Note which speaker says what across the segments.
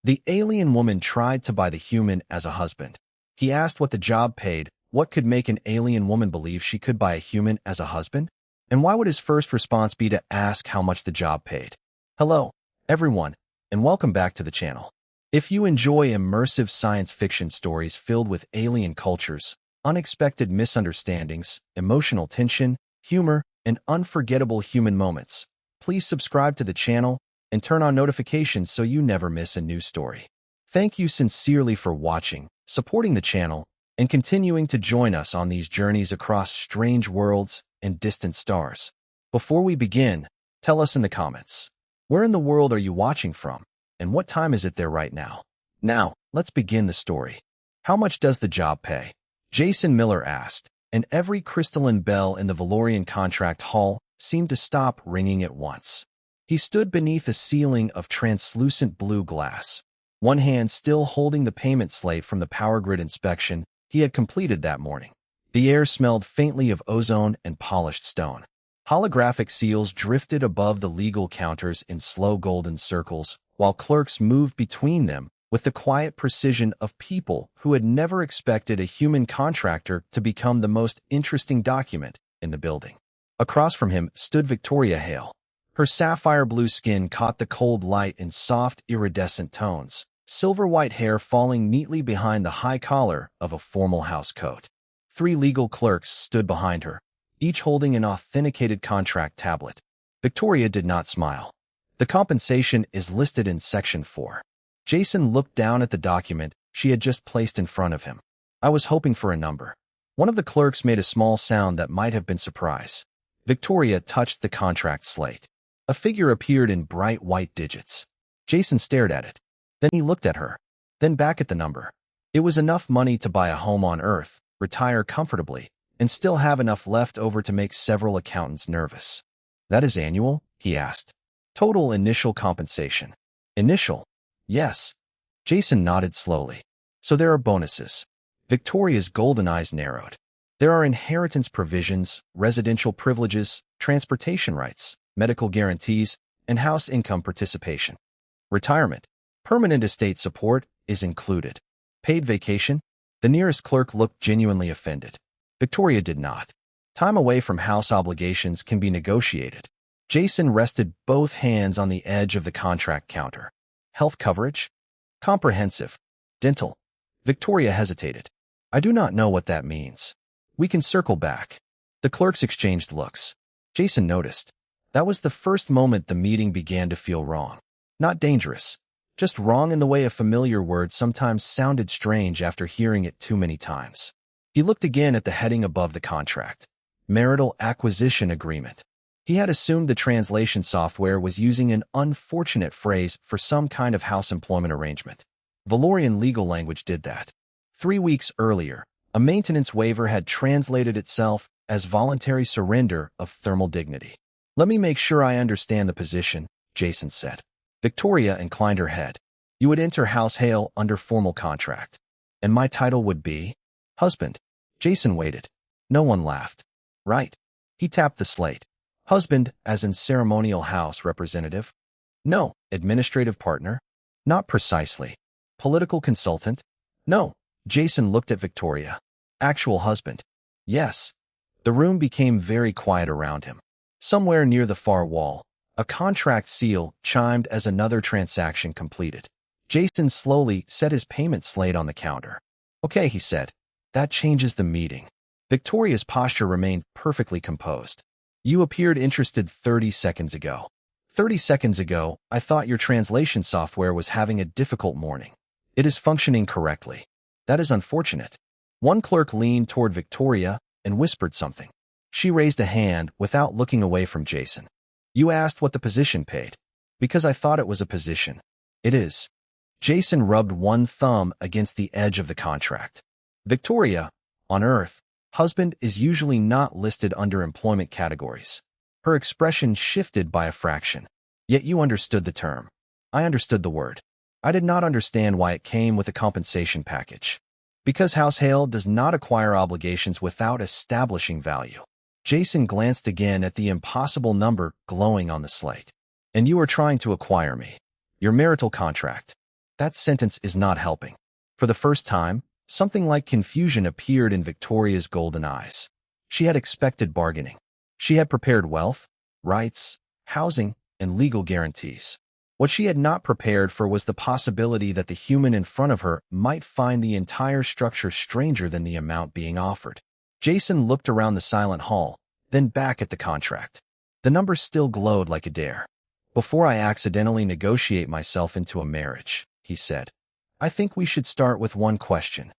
Speaker 1: The alien woman tried to buy the human as a husband. He asked what the job paid, what could make an alien woman believe she could buy a human as a husband, and why would his first response be to ask how much the job paid? Hello, everyone, and welcome back to the channel. If you enjoy immersive science fiction stories filled with alien cultures, unexpected misunderstandings, emotional tension, humor, and unforgettable human moments, please subscribe to the channel and turn on notifications so you never miss a new story. Thank you sincerely for watching, supporting the channel, and continuing to join us on these journeys across strange worlds and distant stars. Before we begin, tell us in the comments, where in the world are you watching from, and what time is it there right now? Now, let's begin the story. How much does the job pay? Jason Miller asked, and every crystalline bell in the Valorian contract hall seemed to stop ringing at once. He stood beneath a ceiling of translucent blue glass, one hand still holding the payment slate from the power grid inspection he had completed that morning. The air smelled faintly of ozone and polished stone. Holographic seals drifted above the legal counters in slow golden circles, while clerks moved between them with the quiet precision of people who had never expected a human contractor to become the most interesting document in the building. Across from him stood Victoria Hale. Her sapphire blue skin caught the cold light in soft, iridescent tones, silver-white hair falling neatly behind the high collar of a formal house coat. 3 legal clerks stood behind her, each holding an authenticated contract tablet. Victoria did not smile. The compensation is listed in Section 4. Jason looked down at the document she had just placed in front of him. I was hoping for a number. One of the clerks made a small sound that might have been surprise. Victoria touched the contract slate. A figure appeared in bright white digits. Jason stared at it. Then he looked at her. Then back at the number. It was enough money to buy a home on Earth, retire comfortably, and still have enough left over to make several accountants nervous. That is annual? He asked. Total initial compensation. Initial? Yes. Jason nodded slowly. So there are bonuses. Victoria's golden eyes narrowed. There are inheritance provisions, residential privileges, transportation rights, medical guarantees, and house income participation. Retirement. Permanent estate support is included. Paid vacation? The nearest clerk looked genuinely offended. Victoria did not. Time away from house obligations can be negotiated. Jason rested both hands on the edge of the contract counter. Health coverage? Comprehensive. Dental. Victoria hesitated. I do not know what that means. We can circle back. The clerks exchanged looks. Jason noticed. That was the first moment the meeting began to feel wrong. Not dangerous. Just wrong in the way a familiar word sometimes sounded strange after hearing it too many times. He looked again at the heading above the contract. Marital Acquisition Agreement. He had assumed the translation software was using an unfortunate phrase for some kind of house employment arrangement. Valorian legal language did that. 3 weeks earlier, a maintenance waiver had translated itself as voluntary surrender of thermal dignity. Let me make sure I understand the position, Jason said. Victoria inclined her head. You would enter House Hale under formal contract. And my title would be? Husband. Jason waited. No one laughed. Right. He tapped the slate. Husband, as in ceremonial house representative? No. Administrative partner? Not precisely. Political consultant? No. Jason looked at Victoria. Actual husband? Yes. The room became very quiet around him. Somewhere near the far wall, a contract seal chimed as another transaction completed. Jason slowly set his payment slate on the counter. Okay, he said. That changes the meeting. Victoria's posture remained perfectly composed. You appeared interested 30 seconds ago. 30 seconds ago, I thought your translation software was having a difficult morning. It is functioning correctly. That is unfortunate. One clerk leaned toward Victoria and whispered something. She raised a hand without looking away from Jason. You asked what the position paid. Because I thought it was a position. It is. Jason rubbed one thumb against the edge of the contract. Victoria, on Earth, husband is usually not listed under employment categories. Her expression shifted by a fraction. Yet you understood the term. I understood the word. I did not understand why it came with a compensation package. Because House Hale does not acquire obligations without establishing value. Jason glanced again at the impossible number glowing on the slate. And you are trying to acquire me. Your marital contract. That sentence is not helping. For the first time, something like confusion appeared in Victoria's golden eyes. She had expected bargaining. She had prepared wealth, rights, housing, and legal guarantees. What she had not prepared for was the possibility that the human in front of her might find the entire structure stranger than the amount being offered. Jason looked around the silent hall, then back at the contract. The number still glowed like a dare. "Before I accidentally negotiate myself into a marriage," he said, "I think we should start with one question."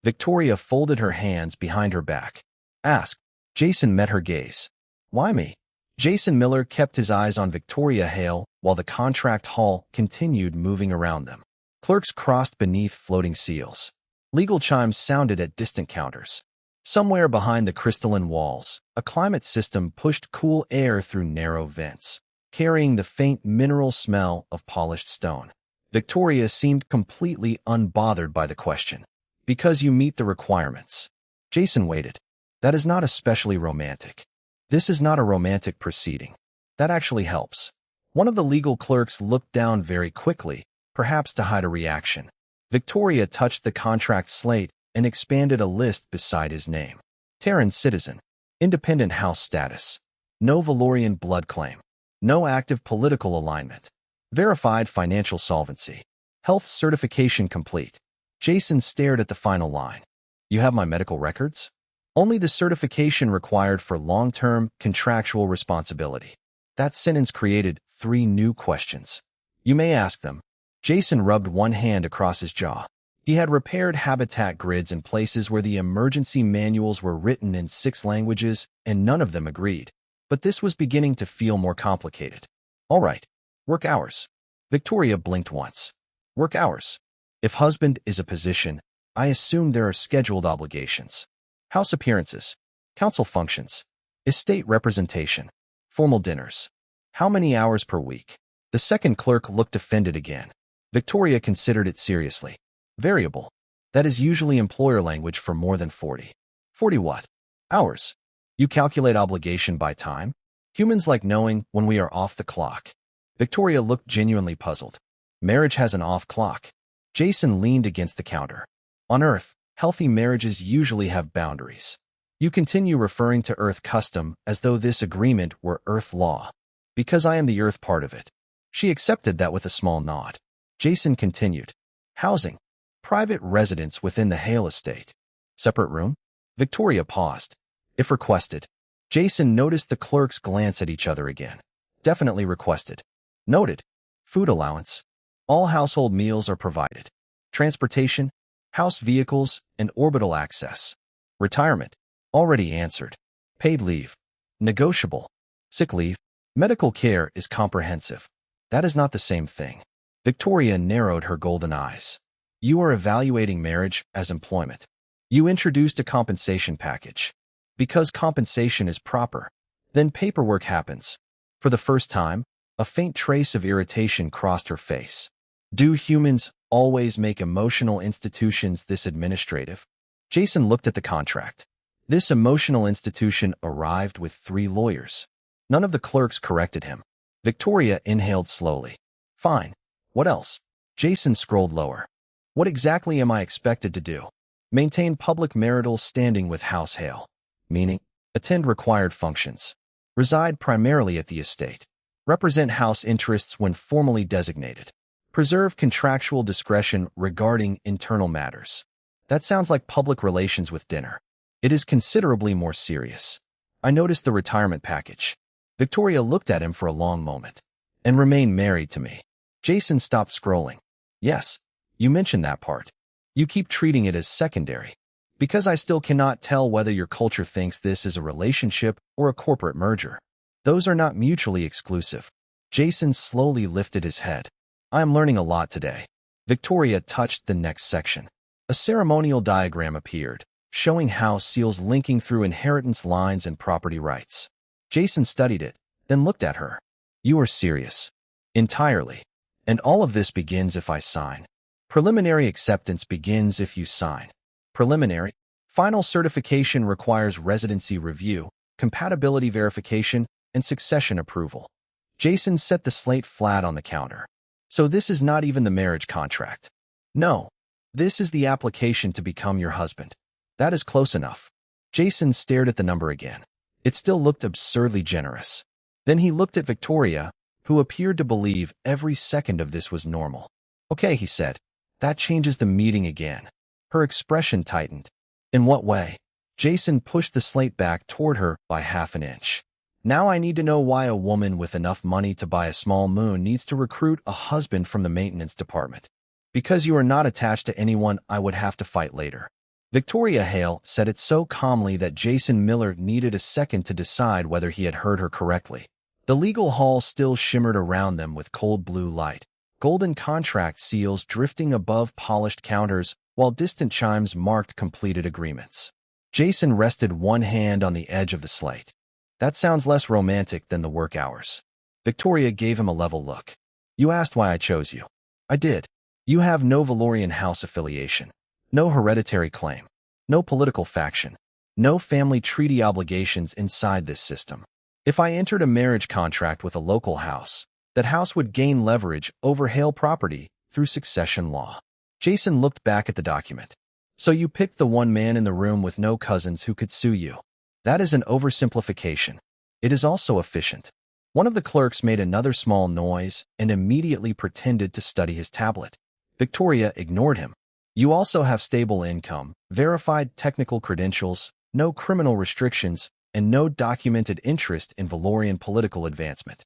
Speaker 1: Victoria folded her hands behind her back. "Ask." Jason met her gaze. "Why me?" Jason Miller kept his eyes on Victoria Hale while the contract hall continued moving around them. Clerks crossed beneath floating seals. Legal chimes sounded at distant counters. Somewhere behind the crystalline walls, a climate system pushed cool air through narrow vents, carrying the faint mineral smell of polished stone. Victoria seemed completely unbothered by the question. "Because you meet the requirements." Jason waited. "That is not especially romantic." "This is not a romantic proceeding." "That actually helps." One of the legal clerks looked down very quickly, perhaps to hide a reaction. Victoria touched the contract slate and expanded a list beside his name. Terran citizen. Independent house status. No Valorian blood claim. No active political alignment. Verified financial solvency. Health certification complete. Jason stared at the final line. "You have my medical records?" "Only the certification required for long-term contractual responsibility." That sentence created 3 new questions. "You may ask them." Jason rubbed one hand across his jaw. He had repaired habitat grids in places where the emergency manuals were written in 6 languages, and none of them agreed. But this was beginning to feel more complicated. "All right. Work hours." Victoria blinked once. "Work hours. If husband is a position, I assume there are scheduled obligations. House appearances. Council functions. Estate representation. Formal dinners. How many hours per week?" The second clerk looked offended again. Victoria considered it seriously. "Variable. That is usually employer language for more than 40. 40 what? Hours. You calculate obligation by time? Humans like knowing when we are off the clock." Victoria looked genuinely puzzled. "Marriage has an off clock." Jason leaned against the counter. "On Earth, healthy marriages usually have boundaries. You continue referring to Earth custom as though this agreement were Earth law." "Because I am the Earth part of it." She accepted that with a small nod. Jason continued. "Housing. Private residence within the Hale estate. Separate room?" Victoria paused. "If requested." Jason noticed the clerks glance at each other again. "Definitely requested." "Noted." "Food allowance." "All household meals are provided." "Transportation." "House vehicles and orbital access." "Retirement." "Already answered." "Paid leave." "Negotiable." "Sick leave." "Medical care is comprehensive." "That is not the same thing." Victoria narrowed her golden eyes. "You are evaluating marriage as employment. You introduced a compensation package. Because compensation is proper, then paperwork happens." For the first time, a faint trace of irritation crossed her face. "Do humans always make emotional institutions this administrative?" Jason looked at the contract. This emotional institution arrived with 3 lawyers. None of the clerks corrected him. Victoria inhaled slowly. "Fine. What else?" Jason scrolled lower. "What exactly am I expected to do?" "Maintain public marital standing with House Hale." "Meaning?" "Attend required functions. Reside primarily at the estate. Represent house interests when formally designated. Preserve contractual discretion regarding internal matters." That sounds like public relations with dinner. It is considerably more serious. "I noticed the retirement package." Victoria looked at him for a long moment. "And remain married to me." Jason stopped scrolling. "Yes, you mentioned that part. You keep treating it as secondary. Because I still cannot tell whether your culture thinks this is a relationship or a corporate merger. Those are not mutually exclusive." Jason slowly lifted his head. "I am learning a lot today." Victoria touched the next section. A ceremonial diagram appeared, showing house seals linking through inheritance lines and property rights. Jason studied it, then looked at her. "You are serious." "Entirely. And all of this begins if I sign." "Preliminary acceptance begins if you sign." "Preliminary?" "Final certification requires residency review, compatibility verification, and succession approval." Jason set the slate flat on the counter. So this is not even the marriage contract. No. This is the application to become your husband. That is close enough. Jason stared at the number again. It still looked absurdly generous. Then he looked at Victoria, who appeared to believe every second of this was normal. Okay, he said. That changes the meeting again. Her expression tightened. In what way? Jason pushed the slate back toward her by half an inch. Now I need to know why a woman with enough money to buy a small moon needs to recruit a husband from the maintenance department. Because you are not attached to anyone I would have to fight later. Victoria Hale said it so calmly that Jason Miller needed a second to decide whether he had heard her correctly. The legal hall still shimmered around them with cold blue light, golden contract seals drifting above polished counters, while distant chimes marked completed agreements. Jason rested one hand on the edge of the slate. That sounds less romantic than the work hours. Victoria gave him a level look. You asked why I chose you. I did. You have no Valorian house affiliation, no hereditary claim, no political faction, no family treaty obligations inside this system. If I entered a marriage contract with a local house, that house would gain leverage over Hale property through succession law. Jason looked back at the document. So you picked the one man in the room with no cousins who could sue you. That is an oversimplification. It is also efficient. One of the clerks made another small noise and immediately pretended to study his tablet. Victoria ignored him. You also have stable income, verified technical credentials, no criminal restrictions, and no documented interest in Valorian political advancement.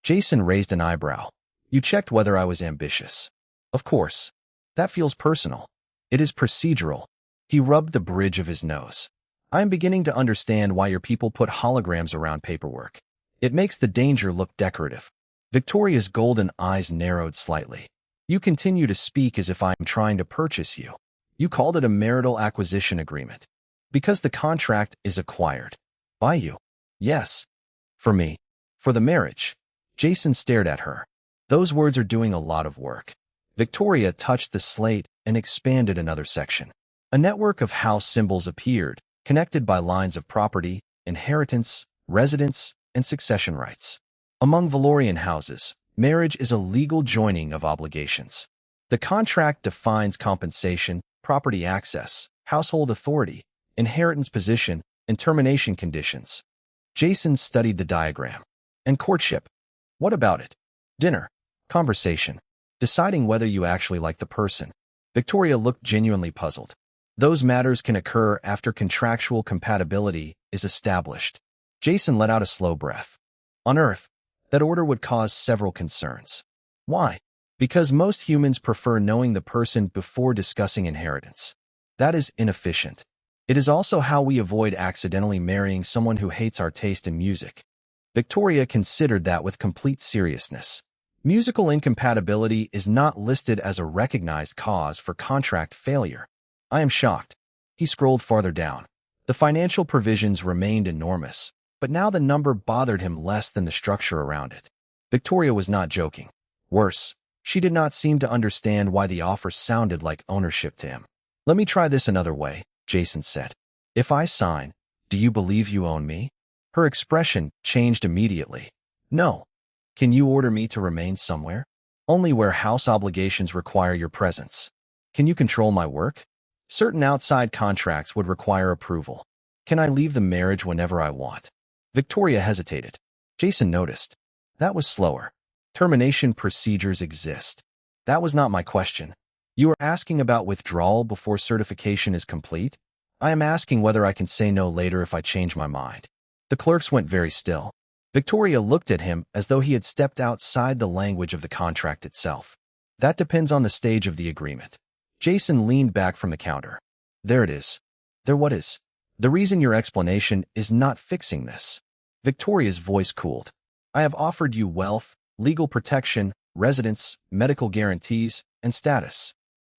Speaker 1: Jason raised an eyebrow. You checked whether I was ambitious. Of course. That feels personal. It is procedural. He rubbed the bridge of his nose. I am beginning to understand why your people put holograms around paperwork. It makes the danger look decorative. Victoria's golden eyes narrowed slightly. You continue to speak as if I am trying to purchase you. You called it a marital acquisition agreement. Because the contract is acquired. By you. Yes. For me. For the marriage. Jason stared at her. Those words are doing a lot of work. Victoria touched the slate and expanded another section. A network of house symbols appeared, connected by lines of property, inheritance, residence, and succession rights. Among Valorian houses, marriage is a legal joining of obligations. The contract defines compensation, property access, household authority, inheritance position, and termination conditions. Jason studied the diagram. And courtship. What about it? Dinner. Conversation. Deciding whether you actually like the person. Victoria looked genuinely puzzled. Those matters can occur after contractual compatibility is established. Jason let out a slow breath. On Earth, that order would cause several concerns. Why? Because most humans prefer knowing the person before discussing inheritance. That is inefficient. It is also how we avoid accidentally marrying someone who hates our taste in music. Victoria considered that with complete seriousness. Musical incompatibility is not listed as a recognized cause for contract failure. I am shocked. He scrolled farther down. The financial provisions remained enormous, but now the number bothered him less than the structure around it. Victoria was not joking. Worse, she did not seem to understand why the offer sounded like ownership to him. Let me try this another way, Jason said. If I sign, do you believe you own me? Her expression changed immediately. No. Can you order me to remain somewhere? Only where house obligations require your presence. Can you control my work? Certain outside contracts would require approval. Can I leave the marriage whenever I want? Victoria hesitated. Jason noticed. That was slower. Termination procedures exist. That was not my question. You are asking about withdrawal before certification is complete? I am asking whether I can say no later if I change my mind. The clerks went very still. Victoria looked at him as though he had stepped outside the language of the contract itself. That depends on the stage of the agreement. Jason leaned back from the counter. There it is. There what is? The reason your explanation is not fixing this. Victoria's voice cooled. I have offered you wealth, legal protection, residence, medical guarantees, and status.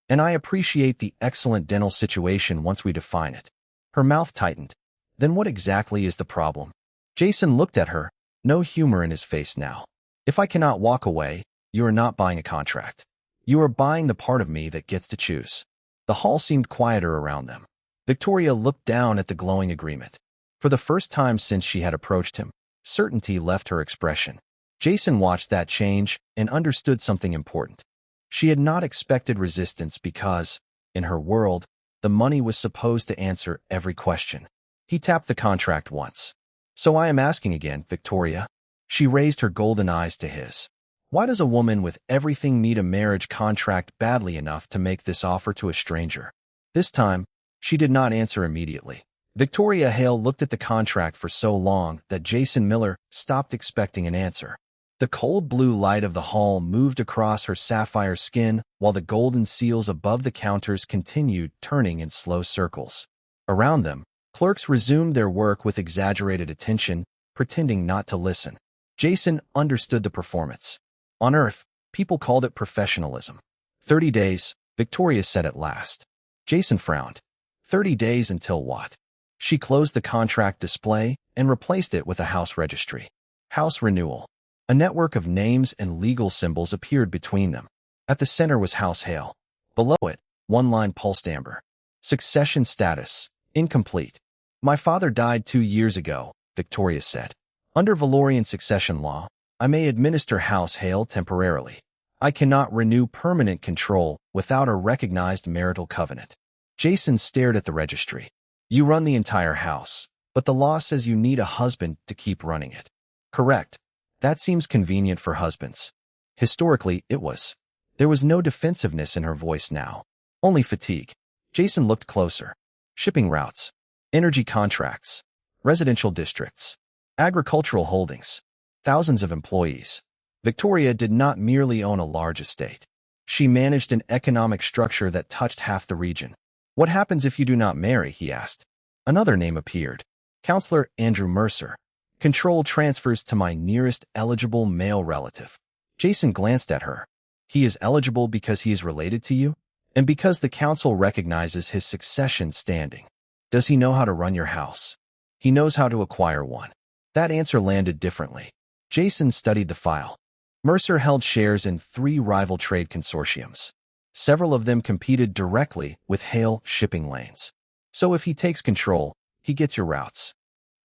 Speaker 1: And I appreciate the excellent dental situation once we define it. Her mouth tightened. Then what exactly is the problem? Jason looked at her, no humor in his face now. If I cannot walk away, you are not buying a contract. You are buying the part of me that gets to choose. The hall seemed quieter around them. Victoria looked down at the glowing agreement. For the first time since she had approached him, certainty left her expression. Jason watched that change and understood something important. She had not expected resistance because, in her world, the money was supposed to answer every question. He tapped the contract once. "So I am asking again, Victoria." She raised her golden eyes to his. "Why does a woman with everything need a marriage contract badly enough to make this offer to a stranger?" This time, she did not answer immediately. Victoria Hale looked at the contract for so long that Jason Miller stopped expecting an answer. The cold blue light of the hall moved across her sapphire skin while the golden seals above the counters continued turning in slow circles. Around them, clerks resumed their work with exaggerated attention, pretending not to listen. Jason understood the performance. On Earth, people called it professionalism. 30 days, Victoria said at last. Jason frowned. 30 days until what? She closed the contract display and replaced it with a house registry. House renewal. A network of names and legal symbols appeared between them. At the center was House Hale. Below it, one-line pulsed amber. Succession status, incomplete. "My father died 2 years ago," Victoria said. "Under Valorian succession law, I may administer House Hale temporarily. I cannot renew permanent control without a recognized marital covenant." Jason stared at the registry. "You run the entire house, but the law says you need a husband to keep running it." "Correct. That seems convenient for husbands." Historically, it was. There was no defensiveness in her voice now. Only fatigue. Jason looked closer. Shipping routes. Energy contracts. Residential districts. Agricultural holdings. Thousands of employees. Victoria did not merely own a large estate. She managed an economic structure that touched half the region. "What happens if you do not marry?" he asked. Another name appeared. Counselor Andrew Mercer. "Control transfers to my nearest eligible male relative." Jason glanced at her. "He is eligible because he is related to you? And because the council recognizes his succession standing. Does he know how to run your house?" "He knows how to acquire one." That answer landed differently. Jason studied the file. Mercer held shares in 3 rival trade consortiums. Several of them competed directly with Hale shipping lanes. "So if he takes control, he gets your routes?"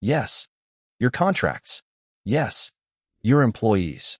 Speaker 1: "Yes." "Your contracts?" "Yes." "Your employees?"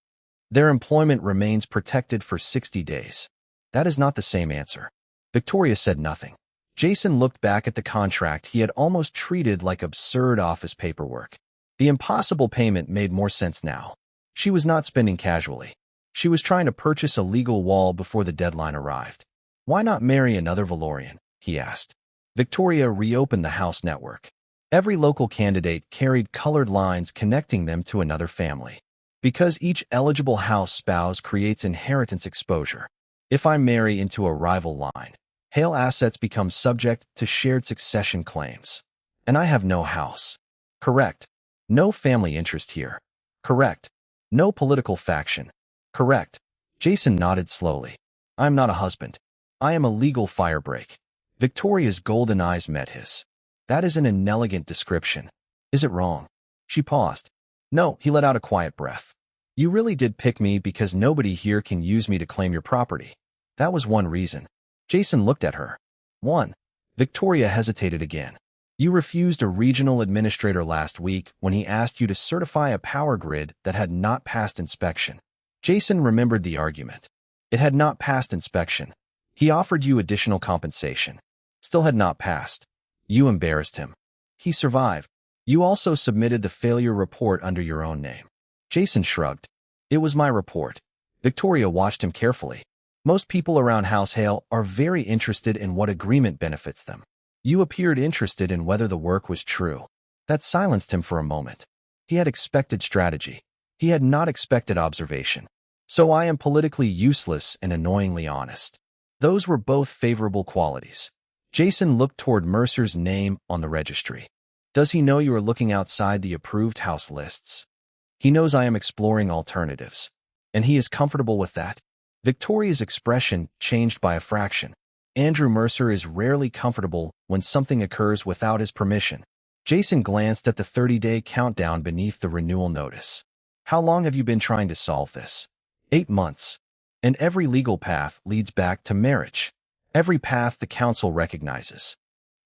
Speaker 1: "Their employment remains protected for 60 days. That is not the same answer. Victoria said nothing. Jason looked back at the contract he had almost treated like absurd office paperwork. The impossible payment made more sense now. She was not spending casually. She was trying to purchase a legal wall before the deadline arrived. "Why not marry another Valorian?" he asked. Victoria reopened the house network. Every local candidate carried colored lines connecting them to another family. Because each eligible house spouse creates inheritance exposure. If I marry into a rival line, Hale assets become subject to shared succession claims. And I have no house. Correct. No family interest here. Correct. No political faction. Correct. Jason nodded slowly. "I'm not a husband. I am a legal firebreak." Victoria's golden eyes met his. "That is an inelegant description. Is it wrong?" She paused. "No," he let out a quiet breath. "You really did pick me because nobody here can use me to claim your property. That was one reason." Jason looked at her. "One." Victoria hesitated again. "You refused a regional administrator last week when he asked you to certify a power grid that had not passed inspection." Jason remembered the argument. It had not passed inspection. He offered you additional compensation. Still had not passed. You embarrassed him. He survived. You also submitted the failure report under your own name. Jason shrugged. "It was my report." Victoria watched him carefully. "Most people around House Hale are very interested in what agreement benefits them. You appeared interested in whether the work was true." That silenced him for a moment. He had expected strategy. He had not expected observation. "So I am politically useless and annoyingly honest." Those were both favorable qualities. Jason looked toward Mercer's name on the registry. "Does he know you are looking outside the approved house lists?" "He knows I am exploring alternatives." "And he is comfortable with that?" Victoria's expression changed by a fraction. Andrew Mercer is rarely comfortable when something occurs without his permission. Jason glanced at the 30-day countdown beneath the renewal notice. "How long have you been trying to solve this?" 8 months. And every legal path leads back to marriage. Every path the council recognizes.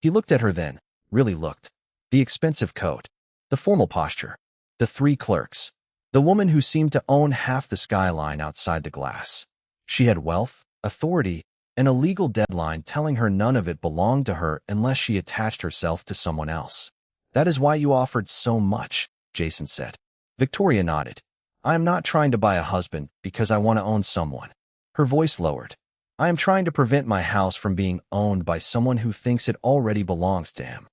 Speaker 1: He looked at her then, really looked. The expensive coat. The formal posture. The 3 clerks. The woman who seemed to own half the skyline outside the glass. She had wealth, authority, and a legal deadline telling her none of it belonged to her unless she attached herself to someone else. That is why you offered so much, Jason said. Victoria nodded. I am not trying to buy a husband because I want to own someone. Her voice lowered. I am trying to prevent my house from being owned by someone who thinks it already belongs to him.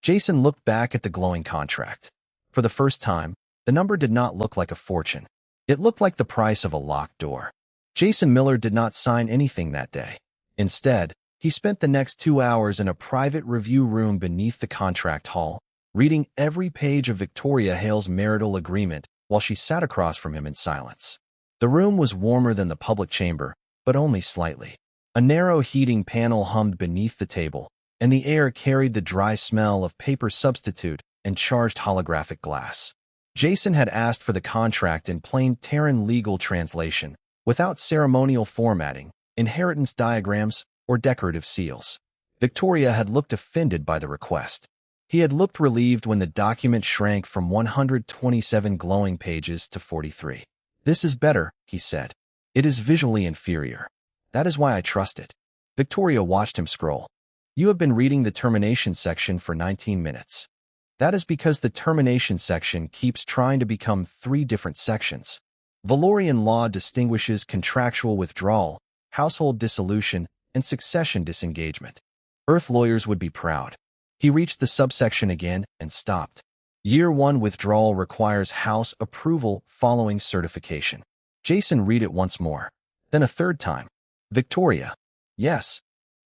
Speaker 1: Jason looked back at the glowing contract. For the first time, the number did not look like a fortune. It looked like the price of a locked door. Jason Miller did not sign anything that day. Instead, he spent the next 2 hours in a private review room beneath the contract hall, reading every page of Victoria Hale's marital agreement while she sat across from him in silence. The room was warmer than the public chamber, but only slightly. A narrow heating panel hummed beneath the table, and the air carried the dry smell of paper substitute and charged holographic glass. Jason had asked for the contract in plain Terran legal translation, without ceremonial formatting, inheritance diagrams, or decorative seals. Victoria had looked offended by the request. He had looked relieved when the document shrank from 127 glowing pages to 43. This is better, he said. It is visually inferior. That is why I trust it. Victoria watched him scroll. You have been reading the termination section for 19 minutes. That is because the termination section keeps trying to become 3 different sections. Valorian law distinguishes contractual withdrawal, household dissolution, and succession disengagement. Earth lawyers would be proud. He reached the subsection again and stopped. Year 1 withdrawal requires house approval following certification. Jason read it once more. Then a third time. Victoria. Yes.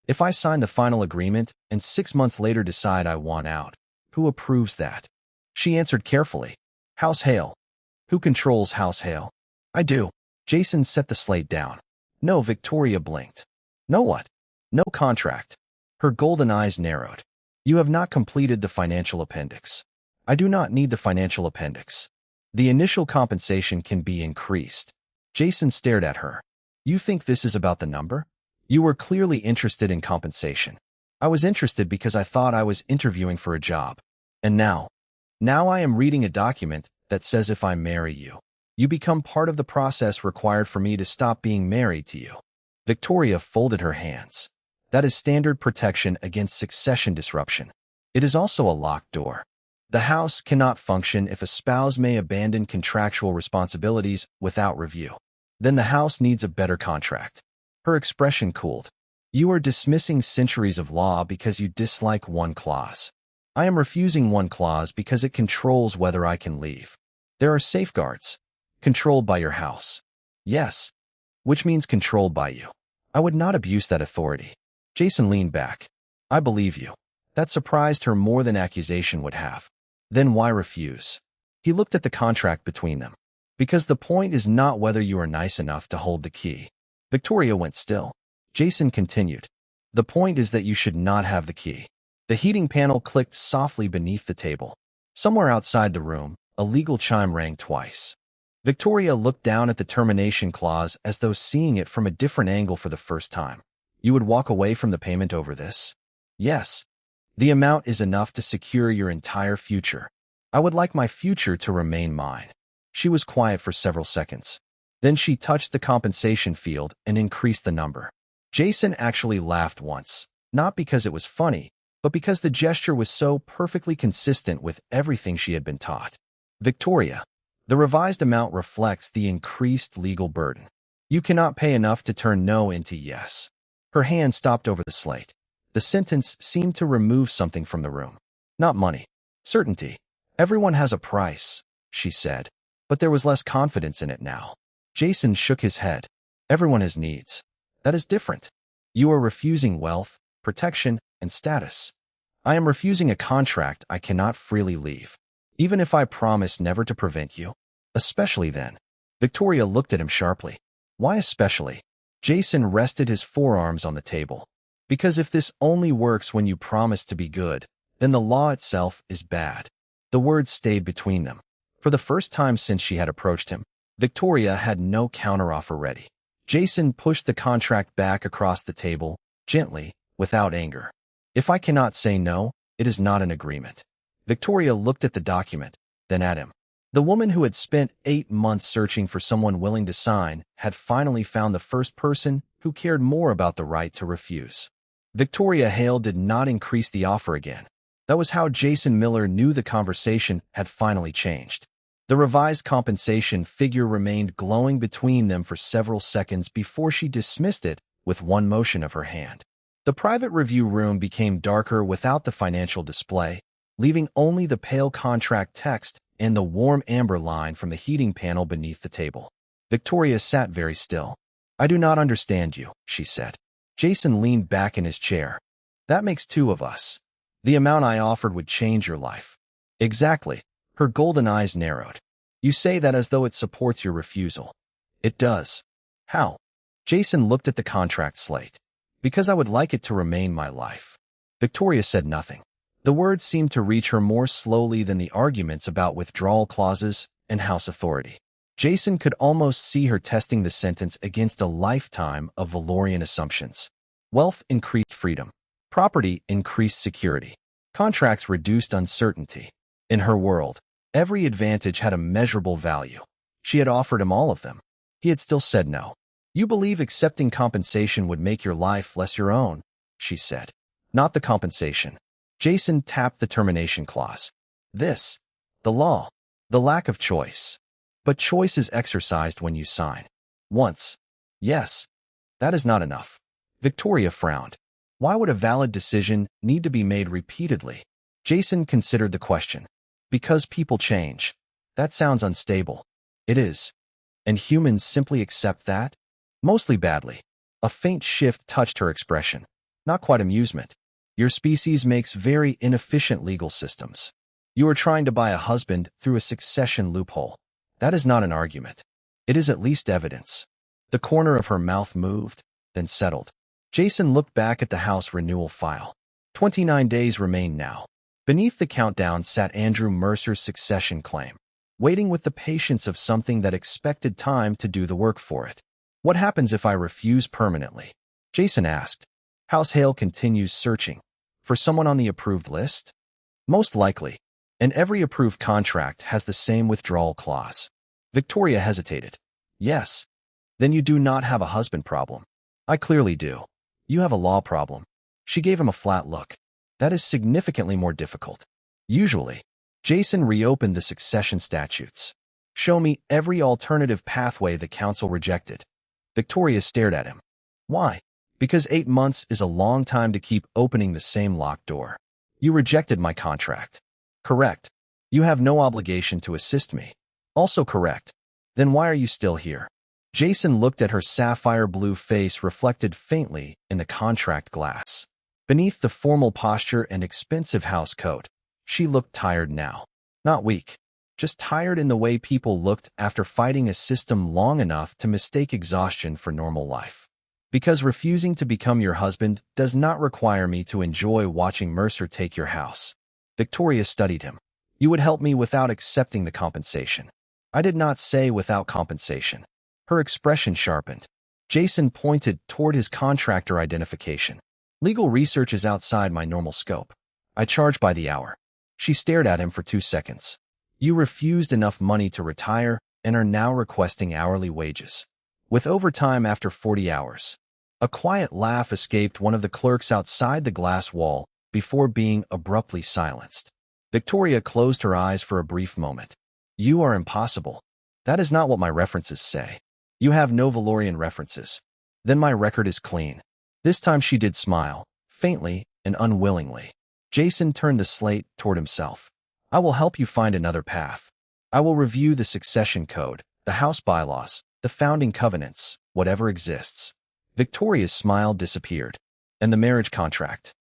Speaker 1: If I sign the final agreement and 6 months later decide I want out, who approves that? She answered carefully. House Hale. Who controls House Hale? I do. Jason set the slate down. No, Victoria blinked. No what? No contract. Her golden eyes narrowed. You have not completed the financial appendix. I do not need the financial appendix. The initial compensation can be increased. Jason stared at her. You think this is about the number? You were clearly interested in compensation. I was interested because I thought I was interviewing for a job. And now I am reading a document that says if I marry you, you become part of the process required for me to stop being married to you. Victoria folded her hands. That is standard protection against succession disruption. It is also a locked door. The house cannot function if a spouse may abandon contractual responsibilities without review. Then the house needs a better contract. Her expression cooled. You are dismissing centuries of law because you dislike one clause. I am refusing one clause because it controls whether I can leave. There are safeguards. Controlled by your house. Yes. Which means controlled by you. I would not abuse that authority. Jason leaned back. I believe you. That surprised her more than accusation would have. Then why refuse? He looked at the contract between them. Because the point is not whether you are nice enough to hold the key. Victoria went still. Jason continued. The point is that you should not have the key. The heating panel clicked softly beneath the table. Somewhere outside the room, a legal chime rang twice. Victoria looked down at the termination clause as though seeing it from a different angle for the first time. You would walk away from the payment over this? Yes. The amount is enough to secure your entire future. I would like my future to remain mine. She was quiet for several seconds. Then she touched the compensation field and increased the number. Jason actually laughed once, not because it was funny, but because the gesture was so perfectly consistent with everything she had been taught. Victoria. The revised amount reflects the increased legal burden. You cannot pay enough to turn no into yes. Her hand stopped over the slate. The sentence seemed to remove something from the room. Not money. Certainty. Everyone has a price, she said, but there was less confidence in it now. Jason shook his head. Everyone has needs. That is different. You are refusing wealth, protection, and status. I am refusing a contract I cannot freely leave. Even if I promise never to prevent you. Especially then. Victoria looked at him sharply. Why especially? Jason rested his forearms on the table. Because if this only works when you promise to be good, then the law itself is bad. The words stayed between them. For the first time since she had approached him, Victoria had no counteroffer ready. Jason pushed the contract back across the table, gently, without anger. If I cannot say no, it is not an agreement. Victoria looked at the document, then at him. The woman who had spent 8 months searching for someone willing to sign had finally found the first person who cared more about the right to refuse. Victoria Hale did not increase the offer again. That was how Jason Miller knew the conversation had finally changed. The revised compensation figure remained glowing between them for several seconds before she dismissed it with one motion of her hand. The private review room became darker without the financial display, leaving only the pale contract text and the warm amber line from the heating panel beneath the table. Victoria sat very still. "I do not understand you," she said. Jason leaned back in his chair. "That makes two of us. The amount I offered would change your life." "Exactly." Her golden eyes narrowed. "You say that as though it supports your refusal." "It does." "How?" Jason looked at the contract slate. "Because I would like it to remain my life." Victoria said nothing. The words seemed to reach her more slowly than the arguments about withdrawal clauses and house authority. Jason could almost see her testing the sentence against a lifetime of Valorian assumptions. Wealth increased freedom. Property increased security. Contracts reduced uncertainty. In her world, every advantage had a measurable value. She had offered him all of them. He had still said no. "You believe accepting compensation would make your life less your own," she said. "Not the compensation." Jason tapped the termination clause. "This. The law. The lack of choice. But choice is exercised when you sign. Once. Yes. That is not enough." Victoria frowned. Why would a valid decision need to be made repeatedly? Jason considered the question. "Because people change." That sounds unstable. It is. And humans simply accept that? Mostly badly. A faint shift touched her expression. Not quite amusement. "Your species makes very inefficient legal systems. You are trying to buy a husband through a succession loophole. That is not an argument. It is at least evidence." The corner of her mouth moved, then settled. Jason looked back at the house renewal file. 29 days remained now. Beneath the countdown sat Andrew Mercer's succession claim, waiting with the patience of something that expected time to do the work for it. "What happens if I refuse permanently?" Jason asked. "House Hale continues searching. For someone on the approved list?" "Most likely. And every approved contract has the same withdrawal clause." Victoria hesitated. "Yes. Then you do not have a husband problem." "I clearly do. You have a law problem." She gave him a flat look. "That is significantly more difficult." "Usually." Jason reopened the succession statutes. "Show me every alternative pathway the council rejected." Victoria stared at him. "Why?" "Because 8 months is a long time to keep opening the same locked door." "You rejected my contract." "Correct. You have no obligation to assist me." "Also correct." "Then why are you still here?" Jason looked at her sapphire blue face reflected faintly in the contract glass. Beneath the formal posture and expensive house coat, she looked tired now. Not weak. Just tired in the way people looked after fighting a system long enough to mistake exhaustion for normal life. "Because refusing to become your husband does not require me to enjoy watching Mercer take your house." Victoria studied him. "You would help me without accepting the compensation." "I did not say without compensation." Her expression sharpened. Jason pointed toward his contractor identification. "Legal research is outside my normal scope. I charge by the hour." She stared at him for 2 seconds. "You refused enough money to retire and are now requesting hourly wages. With overtime after 40 hours. A quiet laugh escaped one of the clerks outside the glass wall before being abruptly silenced. Victoria closed her eyes for a brief moment. "You are impossible." "That is not what my references say." "You have no Valorian references." "Then my record is clean." This time she did smile, faintly and unwillingly. Jason turned the slate toward himself. "I will help you find another path. I will review the succession code, the house bylaws, the founding covenants, whatever exists." Victoria's smile disappeared. "And the marriage contract?"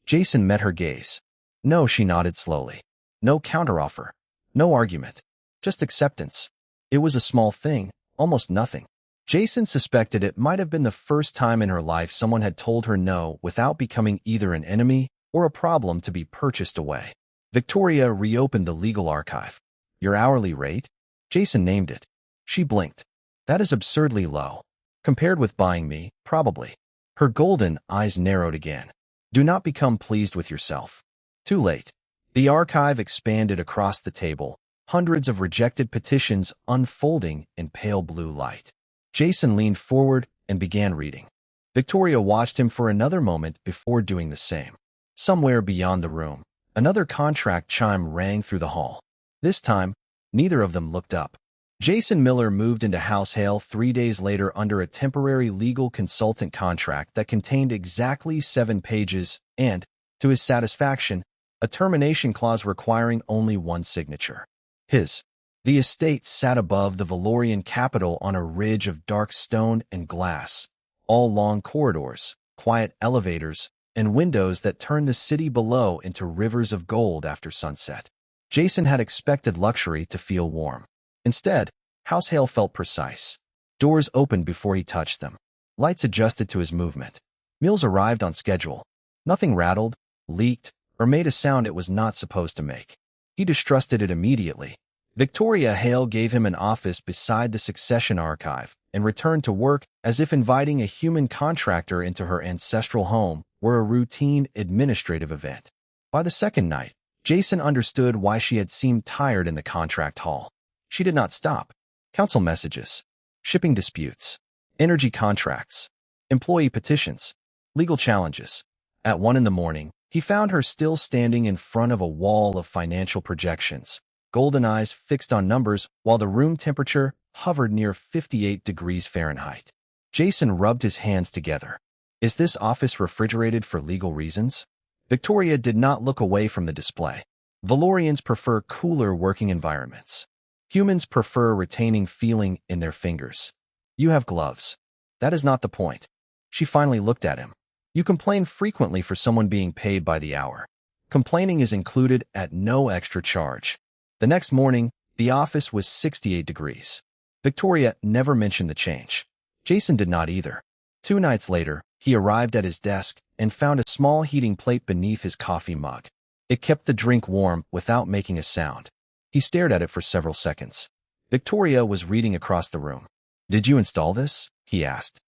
Speaker 1: Jason met her gaze. "No," she nodded slowly. "No counteroffer. No argument. Just acceptance." It was a small thing, almost nothing. Jason suspected it might have been the first time in her life someone had told her no without becoming either an enemy or a problem to be purchased away. Victoria reopened the legal archive. "Your hourly rate?" Jason named it. She blinked. "That is absurdly low. Compared with buying me, probably." Her golden eyes narrowed again. "Do not become pleased with yourself." Too late. The archive expanded across the table, hundreds of rejected petitions unfolding in pale blue light. Jason leaned forward and began reading. Victoria watched him for another moment before doing the same. Somewhere beyond the room, another contract chime rang through the hall. This time, neither of them looked up. Jason Miller moved into House Hale 3 days later under a temporary legal consultant contract that contained exactly 7 pages and, to his satisfaction, a termination clause requiring only one signature. The estate sat above the Valorian capital on a ridge of dark stone and glass, all long corridors, quiet elevators, and windows that turned the city below into rivers of gold after sunset. Jason had expected luxury to feel warm. Instead, House Hale felt precise. Doors opened before he touched them. Lights adjusted to his movement. Meals arrived on schedule. Nothing rattled, leaked, or made a sound it was not supposed to make. He distrusted it immediately. Victoria Hale gave him an office beside the succession archive and returned to work as if inviting a human contractor into her ancestral home were a routine administrative event. By the second night, Jason understood why she had seemed tired in the contract hall. She did not stop. Council messages, shipping disputes, energy contracts, employee petitions, legal challenges. At 1 a.m, he found her still standing in front of a wall of financial projections, golden eyes fixed on numbers while the room temperature hovered near 58 degrees Fahrenheit. Jason rubbed his hands together. Is this office refrigerated for legal reasons? Victoria did not look away from the display. Valorians prefer cooler working environments. Humans prefer retaining feeling in their fingers. You have gloves. That is not the point. She finally looked at him. You complain frequently for someone being paid by the hour. Complaining is included at no extra charge. The next morning, the office was 68 degrees. Victoria never mentioned the change. Jason did not either. 2 nights later, he arrived at his desk and found a small heating plate beneath his coffee mug. It kept the drink warm without making a sound. He stared at it for several seconds. Victoria was reading across the room. Did you install this? He asked.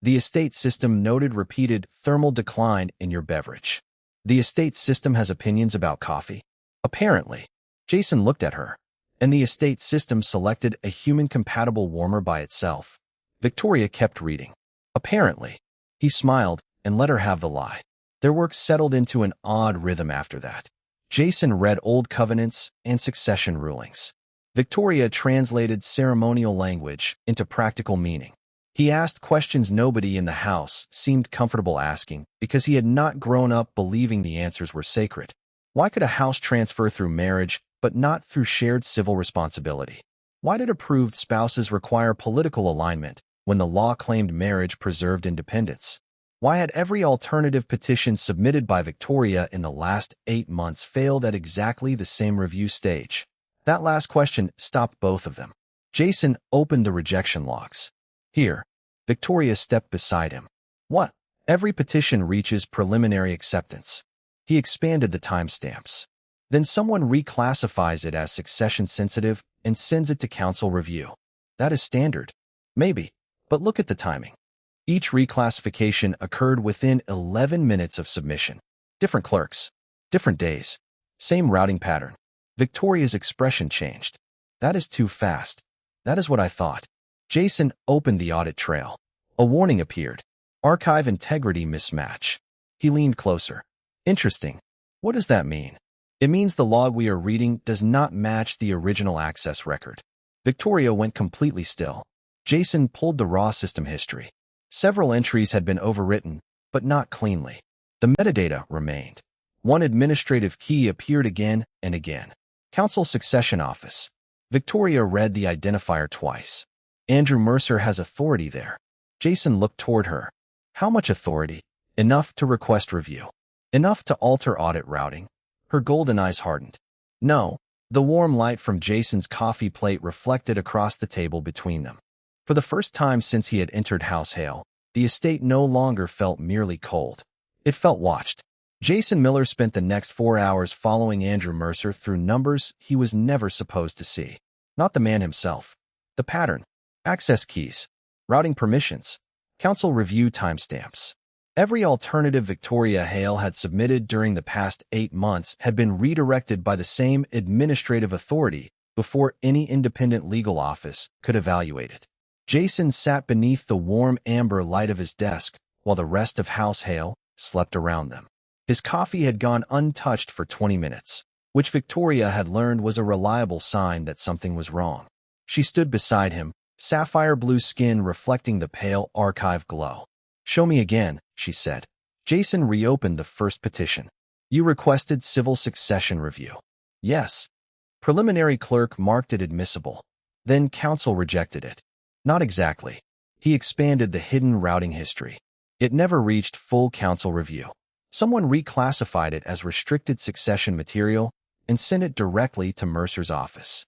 Speaker 1: The estate system noted repeated thermal decline in your beverage. The estate system has opinions about coffee? Apparently. Jason looked at her. And the estate system selected a human-compatible warmer by itself. Victoria kept reading. Apparently. He smiled and let her have the lie. Their work settled into an odd rhythm after that. Jason read old covenants and succession rulings. Victoria translated ceremonial language into practical meaning. He asked questions nobody in the house seemed comfortable asking because he had not grown up believing the answers were sacred. Why could a house transfer through marriage but not through shared civil responsibility? Why did approved spouses require political alignment when the law claimed marriage preserved independence? Why had every alternative petition submitted by Victoria in the last 8 months failed at exactly the same review stage? That last question stopped both of them. Jason opened the rejection logs. Here, Victoria stepped beside him. What? Every petition reaches preliminary acceptance. He expanded the timestamps. Then someone reclassifies it as succession sensitive and sends it to council review. That is standard. Maybe, but look at the timing. Each reclassification occurred within 11 minutes of submission. Different clerks, different days, same routing pattern. Victoria's expression changed. That is too fast. That is what I thought. Jason opened the audit trail. A warning appeared. Archive integrity mismatch. He leaned closer. Interesting. What does that mean? It means the log we are reading does not match the original access record. Victoria went completely still. Jason pulled the raw system history. Several entries had been overwritten, but not cleanly. The metadata remained. One administrative key appeared again and again. Council Succession Office. Victoria read the identifier twice. Andrew Mercer has authority there. Jason looked toward her. How much authority? Enough to request review. Enough to alter audit routing. Her golden eyes hardened. No. The warm light from Jason's coffee plate reflected across the table between them. For the first time since he had entered House Hale, the estate no longer felt merely cold. It felt watched. Jason Miller spent the next 4 hours following Andrew Mercer through numbers he was never supposed to see. Not the man himself. The pattern. Access keys. Routing permissions. Council review timestamps. Every alternative Victoria Hale had submitted during the past 8 months had been redirected by the same administrative authority before any independent legal office could evaluate it. Jason sat beneath the warm amber light of his desk while the rest of House Hale slept around them. His coffee had gone untouched for 20 minutes, which Victoria had learned was a reliable sign that something was wrong. She stood beside him, sapphire blue skin reflecting the pale archive glow. "Show me again," she said. Jason reopened the first petition. "You requested civil succession review." "Yes." Preliminary clerk marked it admissible. Then counsel rejected it. "Not exactly." He expanded the hidden routing history. "It never reached full counsel review. Someone reclassified it as restricted succession material and sent it directly to Mercer's office."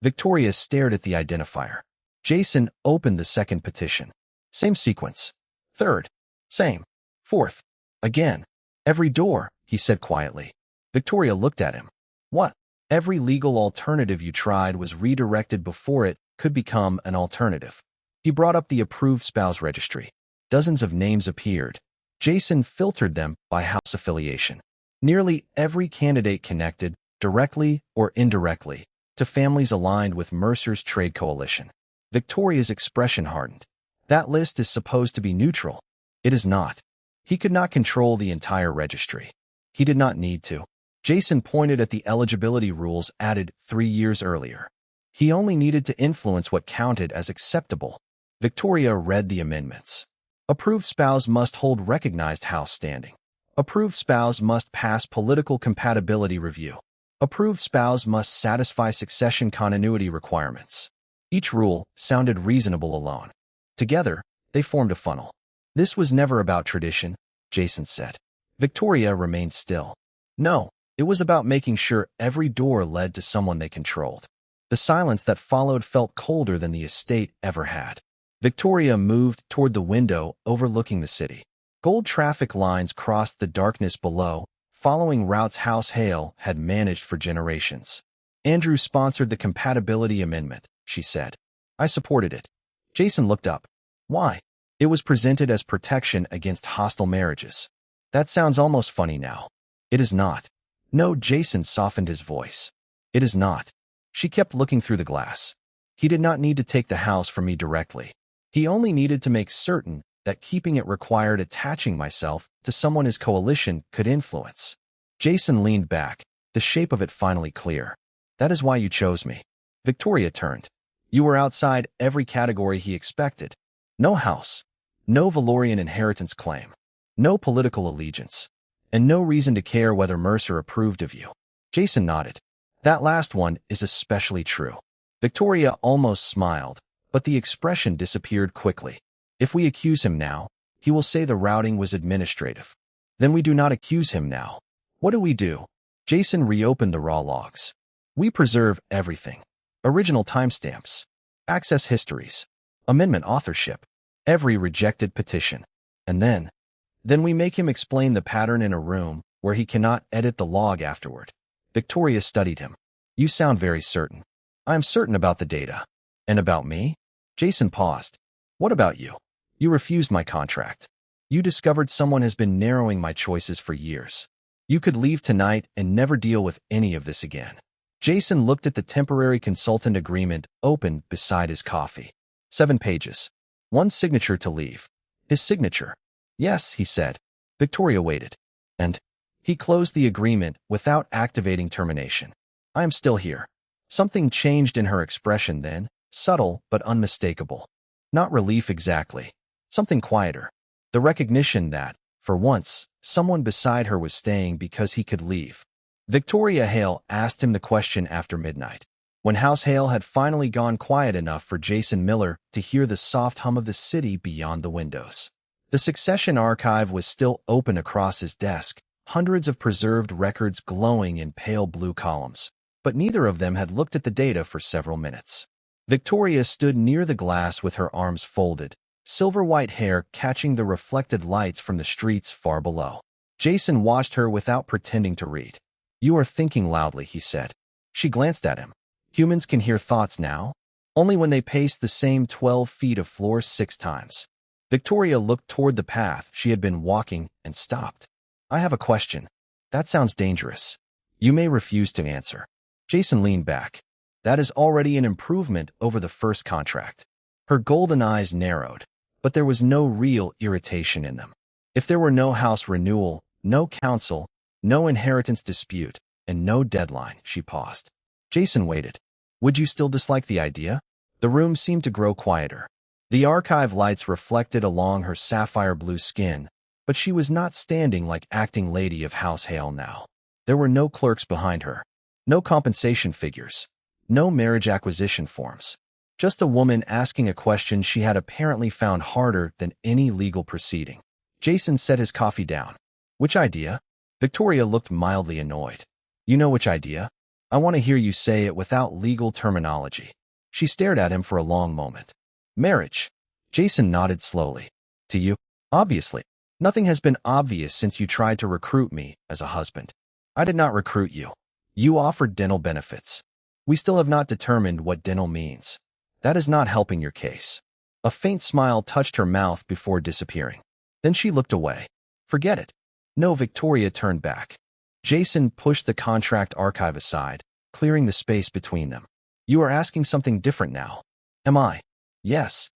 Speaker 1: Victoria stared at the identifier. Jason opened the second petition. "Same sequence. Third. Same. Fourth. Again. Every door," he said quietly. Victoria looked at him. "What?" "Every legal alternative you tried was redirected before it could become an alternative." He brought up the approved spouse registry. Dozens of names appeared. Jason filtered them by house affiliation. Nearly every candidate connected, directly or indirectly, to families aligned with Mercer's trade coalition. Victoria's expression hardened. "That list is supposed to be neutral." "It is not." He could not control the entire registry. He did not need to. Jason pointed at the eligibility rules added 3 years earlier. He only needed to influence what counted as acceptable. Victoria read the amendments. Approved spouse must hold recognized house standing. Approved spouse must pass political compatibility review. Approved spouse must satisfy succession continuity requirements. Each rule sounded reasonable alone. Together, they formed a funnel. "This was never about tradition," Jason said. Victoria remained still. "No, it was about making sure every door led to someone they controlled." The silence that followed felt colder than the estate ever had. Victoria moved toward the window overlooking the city. Gold traffic lines crossed the darkness below, following routes House Hale had managed for generations. "Andrew sponsored the compatibility amendment," she said. "I supported it." Jason looked up. "Why?" "It was presented as protection against hostile marriages." "That sounds almost funny now." "It is not." "No," Jason softened his voice. "It is not." She kept looking through the glass. "He did not need to take the house from me directly. He only needed to make certain that keeping it required attaching myself to someone his coalition could influence." Jason leaned back, the shape of it finally clear. "That is why you chose me." Victoria turned. "You were outside every category he expected. No house, no Valorian inheritance claim, no political allegiance, and no reason to care whether Mercer approved of you." Jason nodded. "That last one is especially true." Victoria almost smiled, but the expression disappeared quickly. "If we accuse him now, he will say the routing was administrative. Then we do not accuse him now. What do we do?" Jason reopened the raw logs. "We preserve everything. Original timestamps, access histories, amendment authorship, every rejected petition. And then we make him explain the pattern in a room where he cannot edit the log afterward." Victoria studied him. "You sound very certain." "I am certain about the data." "And about me?" Jason paused. "What about you? You refused my contract. You discovered someone has been narrowing my choices for years. You could leave tonight and never deal with any of this again." Jason looked at the temporary consultant agreement open beside his coffee. 7 pages. One signature to leave. His signature. "Yes," he said. Victoria waited. "And?" He closed the agreement without activating termination. "I am still here." Something changed in her expression then, subtle but unmistakable. Not relief exactly. Something quieter. The recognition that, for once, someone beside her was staying because he could leave. Victoria Hale asked him the question after midnight, when House Hale had finally gone quiet enough for Jason Miller to hear the soft hum of the city beyond the windows. The succession archive was still open across his desk, hundreds of preserved records glowing in pale blue columns, but neither of them had looked at the data for several minutes. Victoria stood near the glass with her arms folded, silver-white hair catching the reflected lights from the streets far below. Jason watched her without pretending to read. "You are thinking loudly," he said. She glanced at him. "Humans can hear thoughts now? Only when they pace the same 12 feet of floor 6 times." Victoria looked toward the path she had been walking and stopped. "I have a question. That sounds dangerous. You may refuse to answer." Jason leaned back. That is already an improvement over the first contract. Her golden eyes narrowed, but there was no real irritation in them. If there were no house renewal, no council, no inheritance dispute, and no deadline, she paused. Jason waited. Would you still dislike the idea? The room seemed to grow quieter. The archive lights reflected along her sapphire blue skin, but she was not standing like acting lady of House Hale now. There were no clerks behind her, no compensation figures, no marriage acquisition forms. Just a woman asking a question she had apparently found harder than any legal proceeding. Jason set his coffee down. Which idea? Victoria looked mildly annoyed. You know which idea? I want to hear you say it without legal terminology. She stared at him for a long moment. Marriage. Jason nodded slowly. To you? Obviously. Nothing has been obvious since you tried to recruit me as a husband. I did not recruit you. You offered dental benefits. We still have not determined what dental means. That is not helping your case. A faint smile touched her mouth before disappearing. Then she looked away. Forget it. No, Victoria turned back. Jason pushed the contract archive aside, clearing the space between them. You are asking something different now. Am I? Yes.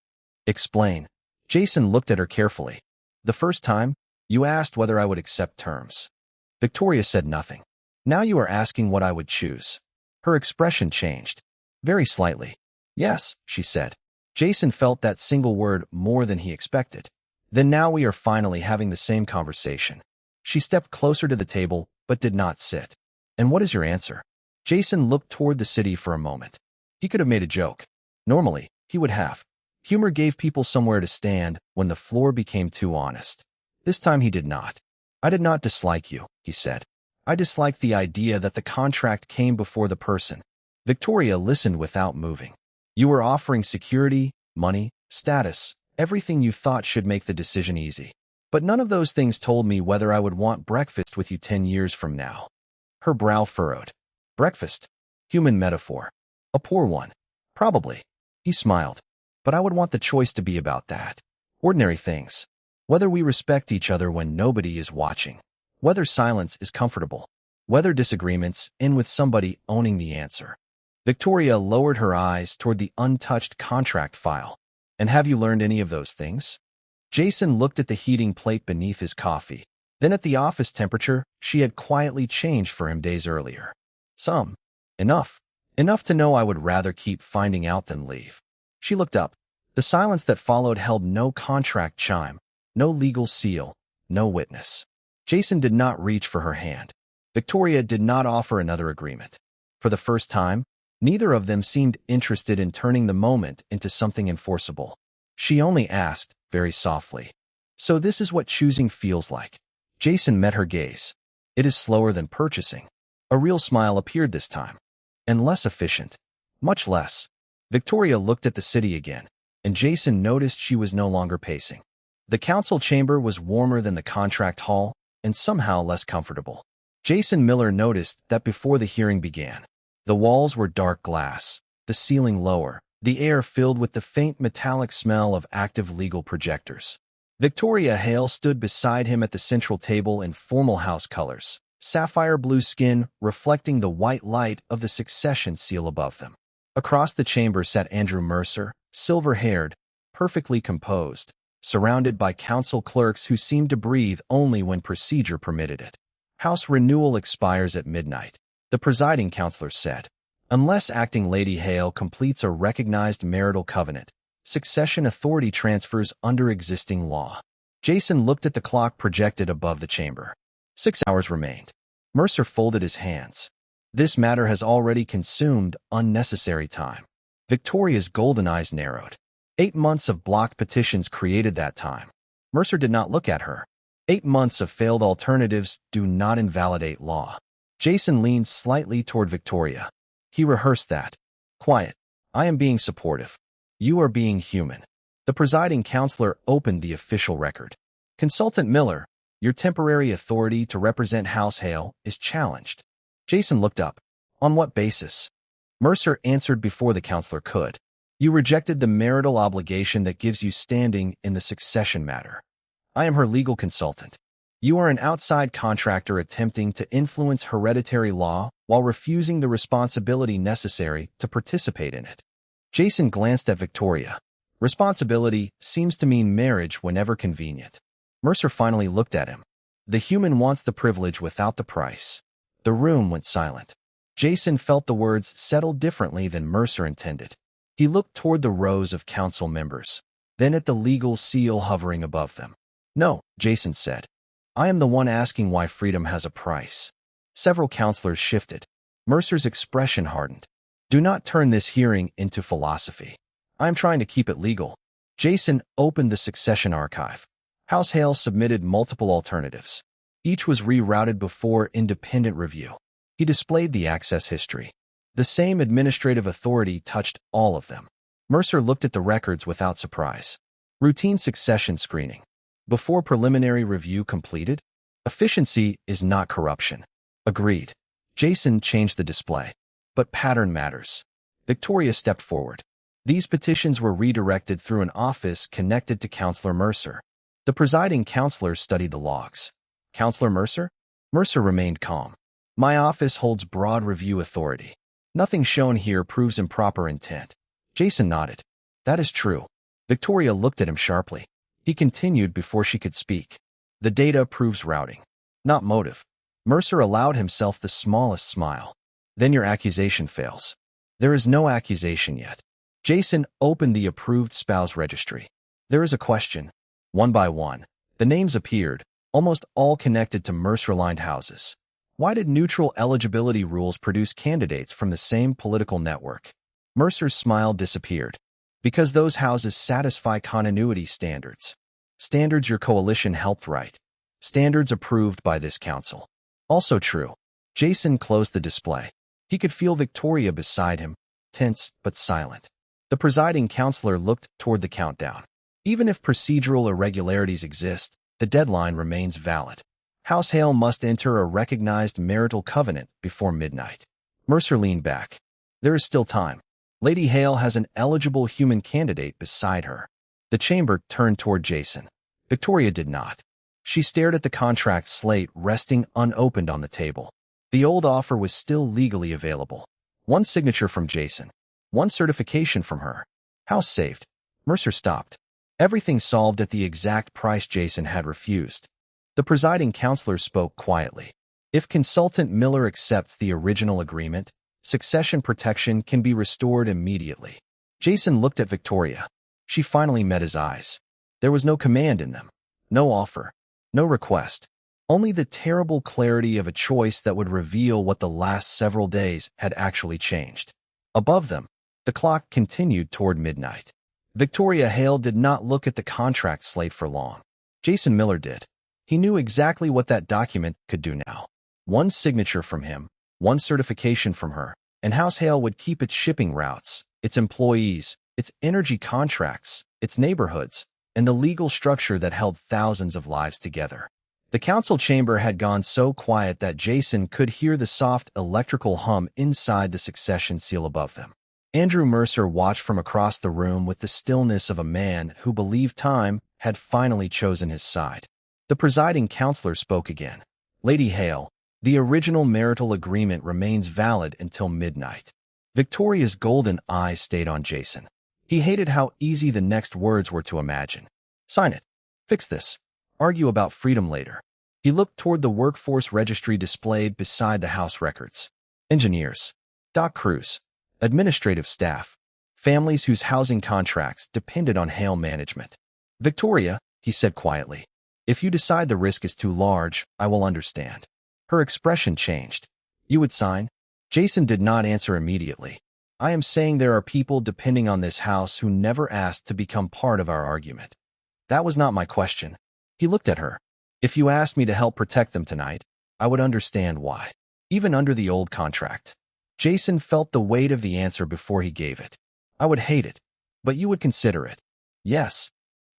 Speaker 1: Explain. Jason looked at her carefully. The first time, you asked whether I would accept terms. Victoria said nothing. Now you are asking what I would choose. Her expression changed. Very slightly. Yes, she said. Jason felt that single word more than he expected. Then now we are finally having the same conversation. She stepped closer to the table, but did not sit. And what is your answer? Jason looked toward the city for a moment. He could have made a joke. Normally, he would have. Humor gave people somewhere to stand when the floor became too honest. This time he did not. I did not dislike you, he said. I disliked the idea that the contract came before the person. Victoria listened without moving. You were offering security, money, status, everything you thought should make the decision easy. But none of those things told me whether I would want breakfast with you 10 years from now. Her brow furrowed. Breakfast? Human metaphor. A poor one. Probably. He smiled. But I would want the choice to be about that. Ordinary things. Whether we respect each other when nobody is watching. Whether silence is comfortable. Whether disagreements end with somebody owning the answer. Victoria lowered her eyes toward the untouched contract file. And have you learned any of those things? Jason looked at the heating plate beneath his coffee, then at the office temperature she had quietly changed for him days earlier. Some. Enough. Enough to know I would rather keep finding out than leave. She looked up. The silence that followed held no contract chime, no legal seal, no witness. Jason did not reach for her hand. Victoria did not offer another agreement. For the first time, neither of them seemed interested in turning the moment into something enforceable. She only asked, very softly. So this is what choosing feels like. Jason met her gaze. It is slower than purchasing. A real smile appeared this time. And less efficient. Much less. Victoria looked at the city again, and Jason noticed she was no longer pacing. The council chamber was warmer than the contract hall, and somehow less comfortable. Jason Miller noticed that before the hearing began. The walls were dark glass, the ceiling lower, the air filled with the faint metallic smell of active legal projectors. Victoria Hale stood beside him at the central table in formal house colors, sapphire blue skin reflecting the white light of the succession seal above them. Across the chamber sat Andrew Mercer, silver-haired, perfectly composed, surrounded by council clerks who seemed to breathe only when procedure permitted it. House renewal expires at midnight, the presiding counselor said. Unless acting Lady Hale completes a recognized marital covenant, succession authority transfers under existing law. Jason looked at the clock projected above the chamber. 6 hours remained. Mercer folded his hands. This matter has already consumed unnecessary time. Victoria's golden eyes narrowed. 8 months of blocked petitions created that time. Mercer did not look at her. 8 months of failed alternatives do not invalidate law. Jason leaned slightly toward Victoria. He rehearsed that. Quiet. I am being supportive. You are being human. The presiding counselor opened the official record. Consultant Miller, your temporary authority to represent House Hale is challenged. Jason looked up. On what basis? Mercer answered before the counselor could. You rejected the marital obligation that gives you standing in the succession matter. I am her legal consultant. You are an outside contractor attempting to influence hereditary law while refusing the responsibility necessary to participate in it. Jason glanced at Victoria. Responsibility seems to mean marriage whenever convenient. Mercer finally looked at him. The human wants the privilege without the price. The room went silent. Jason felt the words settled differently than Mercer intended. He looked toward the rows of council members, then at the legal seal hovering above them. No, Jason said. I am the one asking why freedom has a price. Several counselors shifted. Mercer's expression hardened. Do not turn this hearing into philosophy. I am trying to keep it legal. Jason opened the succession archive. House Hale submitted multiple alternatives. Each was rerouted before independent review. He displayed the access history. The same administrative authority touched all of them. Mercer looked at the records without surprise. Routine succession screening. Before preliminary review completed? Efficiency is not corruption. Agreed. Jason changed the display. But pattern matters. Victoria stepped forward. These petitions were redirected through an office connected to Counselor Mercer. The presiding counselor studied the logs. Counselor Mercer? Mercer remained calm. My office holds broad review authority. Nothing shown here proves improper intent. Jason nodded. That is true. Victoria looked at him sharply. He continued before she could speak. The data proves routing, not motive. Mercer allowed himself the smallest smile. Then your accusation fails. There is no accusation yet. Jason opened the approved spouse registry. There is a question. One by one, the names appeared, almost all connected to Mercer-aligned houses. Why did neutral eligibility rules produce candidates from the same political network? Mercer's smile disappeared. Because those houses satisfy continuity standards. Standards your coalition helped write. Standards approved by this council. Also true. Jason closed the display. He could feel Victoria beside him, tense but silent. The presiding counselor looked toward the countdown. Even if procedural irregularities exist, the deadline remains valid. House Hale must enter a recognized marital covenant before midnight. Mercer leaned back. There is still time. Lady Hale has an eligible human candidate beside her. The chamber turned toward Jason. Victoria did not. She stared at the contract slate resting unopened on the table. The old offer was still legally available. One signature from Jason. One certification from her. House saved. Mercer stopped. Everything solved at the exact price Jason had refused. The presiding counselor spoke quietly. If consultant Miller accepts the original agreement, succession protection can be restored immediately. Jason looked at Victoria. She finally met his eyes. There was no command in them. No offer. No request. Only the terrible clarity of a choice that would reveal what the last several days had actually changed. Above them, the clock continued toward midnight. Victoria Hale did not look at the contract slate for long. Jason Miller did. He knew exactly what that document could do now. One signature from him, one certification from her, and House Hale would keep its shipping routes, its employees, its energy contracts, its neighborhoods, and the legal structure that held thousands of lives together. The council chamber had gone so quiet that Jason could hear the soft electrical hum inside the succession seal above them. Andrew Mercer watched from across the room with the stillness of a man who believed time had finally chosen his side. The presiding counselor spoke again. Lady Hale, the original marital agreement remains valid until midnight. Victoria's golden eyes stayed on Jason. He hated how easy the next words were to imagine. Sign it. Fix this. Argue about freedom later. He looked toward the workforce registry displayed beside the house records. Engineers, dock crews, administrative staff, families whose housing contracts depended on Hale management. Victoria, he said quietly, if you decide the risk is too large, I will understand. Her expression changed. You would sign? Jason did not answer immediately. I am saying there are people depending on this house who never asked to become part of our argument. That was not my question. He looked at her. If you asked me to help protect them tonight, I would understand why. Even under the old contract. Jason felt the weight of the answer before he gave it. I would hate it, but you would consider it. Yes.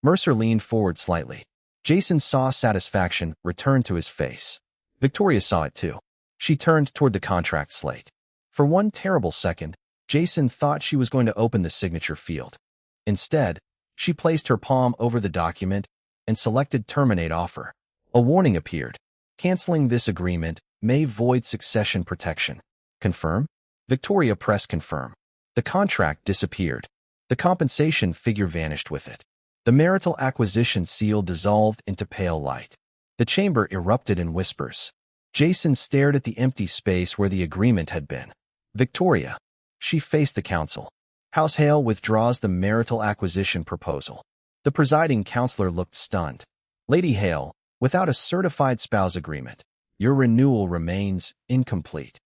Speaker 1: Mercer leaned forward slightly. Jason saw satisfaction return to his face. Victoria saw it too. She turned toward the contract slate. For one terrible second, Jason thought she was going to open the signature field. Instead, she placed her palm over the document and selected Terminate Offer. A warning appeared. Canceling this agreement may void succession protection. Confirm? Victoria pressed confirm. The contract disappeared. The compensation figure vanished with it. The marital acquisition seal dissolved into pale light. The chamber erupted in whispers. Jason stared at the empty space where the agreement had been. Victoria. She faced the council. House Hale withdraws the marital acquisition proposal. The presiding counselor looked stunned. Lady Hale, without a certified spouse agreement, your renewal remains incomplete.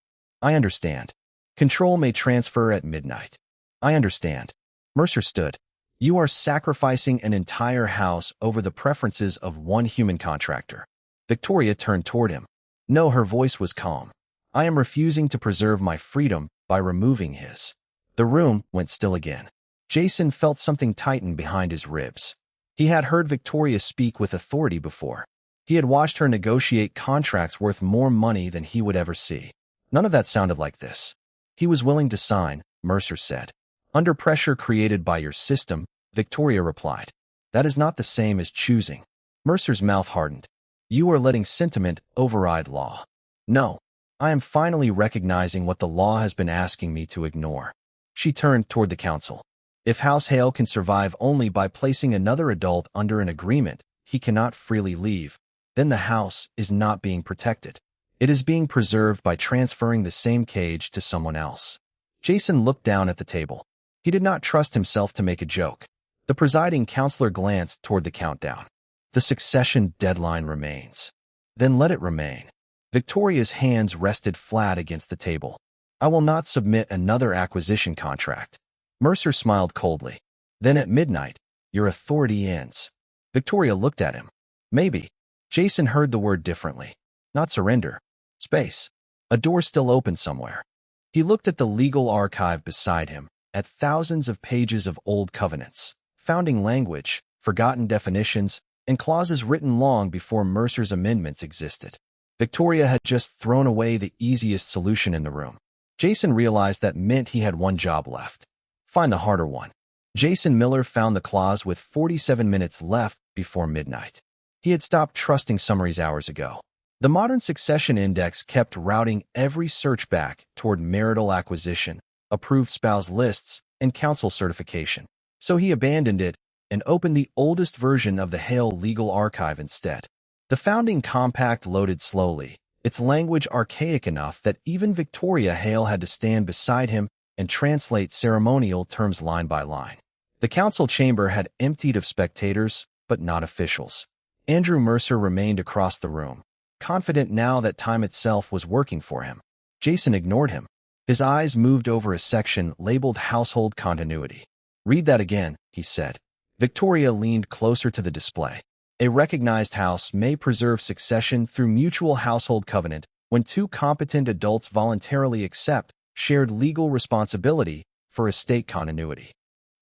Speaker 1: I understand. Control may transfer at midnight. I understand. Mercer stood. You are sacrificing an entire house over the preferences of one human contractor. Victoria turned toward him. No, her voice was calm. I am refusing to preserve my freedom by removing his. The room went still again. Jason felt something tighten behind his ribs. He had heard Victoria speak with authority before. He had watched her negotiate contracts worth more money than he would ever see. None of that sounded like this. He was willing to sign, Mercer said. Under pressure created by your system, Victoria replied. That is not the same as choosing. Mercer's mouth hardened. You are letting sentiment override law. No, I am finally recognizing what the law has been asking me to ignore. She turned toward the council. If House Hale can survive only by placing another adult under an agreement, he cannot freely leave, then the house is not being protected. It is being preserved by transferring the same cage to someone else. Jason looked down at the table. He did not trust himself to make a joke. The presiding counselor glanced toward the countdown. The succession deadline remains. Then let it remain. Victoria's hands rested flat against the table. I will not submit another acquisition contract. Mercer smiled coldly. Then at midnight, your authority ends. Victoria looked at him. Maybe. Jason heard the word differently. Not surrender. Space. A door still open somewhere. He looked at the legal archive beside him, at thousands of pages of old covenants, founding language, forgotten definitions, and clauses written long before Mercer's amendments existed. Victoria had just thrown away the easiest solution in the room. Jason realized that meant he had one job left. Find the harder one. Jason Miller found the clause with 47 minutes left before midnight. He had stopped trusting summaries hours ago. The Modern Succession Index kept routing every search back toward marital acquisition, approved spouse lists, and council certification. So he abandoned it and opened the oldest version of the Hale legal archive instead. The founding compact loaded slowly, its language archaic enough that even Victoria Hale had to stand beside him and translate ceremonial terms line by line. The council chamber had emptied of spectators, but not officials. Andrew Mercer remained across the room, confident now that time itself was working for him. Jason ignored him. His eyes moved over a section labeled Household Continuity. Read that again, he said. Victoria leaned closer to the display. A recognized house may preserve succession through mutual household covenant when two competent adults voluntarily accept shared legal responsibility for estate continuity.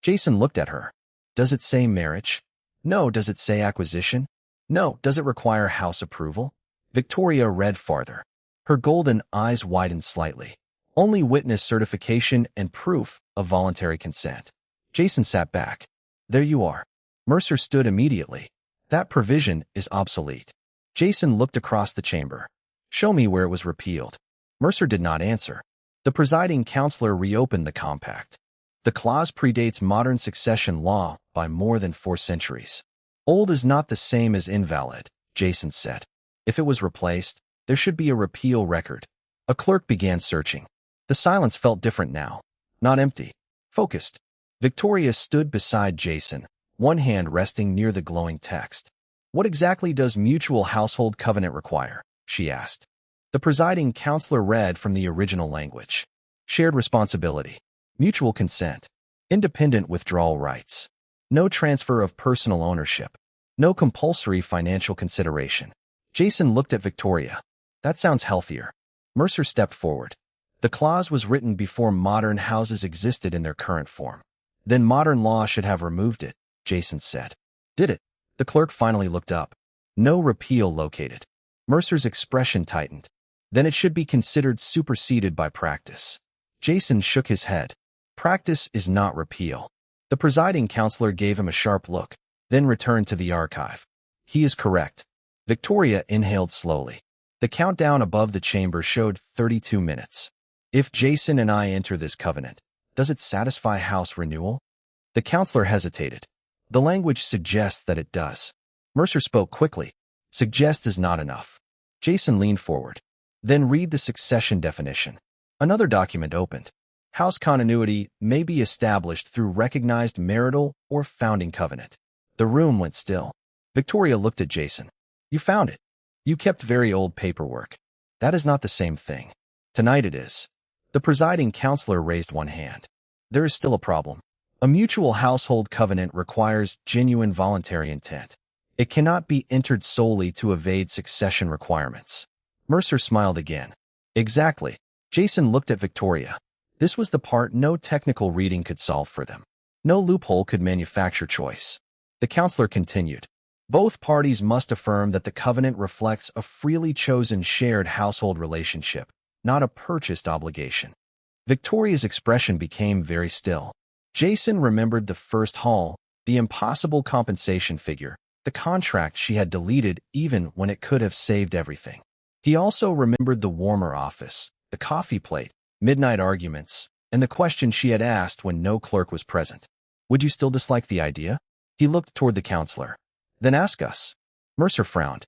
Speaker 1: Jason looked at her. Does it say marriage? No. Does it say acquisition? No. Does it require house approval? Victoria read farther. Her golden eyes widened slightly. Only witness certification and proof of voluntary consent. Jason sat back. There you are. Mercer stood immediately. That provision is obsolete. Jason looked across the chamber. Show me where it was repealed. Mercer did not answer. The presiding counselor reopened the compact. The clause predates modern succession law by more than 4 centuries. Old is not the same as invalid, Jason said. If it was replaced, there should be a repeal record. A clerk began searching. The silence felt different now. Not empty. Focused. Victoria stood beside Jason, one hand resting near the glowing text. What exactly does mutual household covenant require? She asked. The presiding counselor read from the original language. Shared responsibility. Mutual consent. Independent withdrawal rights. No transfer of personal ownership. No compulsory financial consideration. Jason looked at Victoria. That sounds healthier. Mercer stepped forward. The clause was written before modern houses existed in their current form. Then modern law should have removed it, Jason said. Did it? The clerk finally looked up. No repeal located. Mercer's expression tightened. Then it should be considered superseded by practice. Jason shook his head. Practice is not repeal. The presiding counselor gave him a sharp look, then returned to the archive. He is correct. Victoria inhaled slowly. The countdown above the chamber showed 32 minutes. If Jason and I enter this covenant, does it satisfy house renewal? The counselor hesitated. The language suggests that it does. Mercer spoke quickly. Suggest is not enough. Jason leaned forward. Then read the succession definition. Another document opened. House continuity may be established through recognized marital or founding covenant. The room went still. Victoria looked at Jason. You found it. You kept very old paperwork. That is not the same thing. Tonight it is. The presiding counselor raised one hand. There is still a problem. A mutual household covenant requires genuine voluntary intent. It cannot be entered solely to evade succession requirements. Mercer smiled again. Exactly. Jason looked at Victoria. This was the part no technical reading could solve for them. No loophole could manufacture choice. The counselor continued. Both parties must affirm that the covenant reflects a freely chosen shared household relationship, not a purchased obligation. Victoria's expression became very still. Jason remembered the first haul, the impossible compensation figure, the contract she had deleted even when it could have saved everything. He also remembered the warmer office, the coffee plate, midnight arguments, and the question she had asked when no clerk was present. Would you still dislike the idea? He looked toward the counselor. Then ask us. Mercer frowned.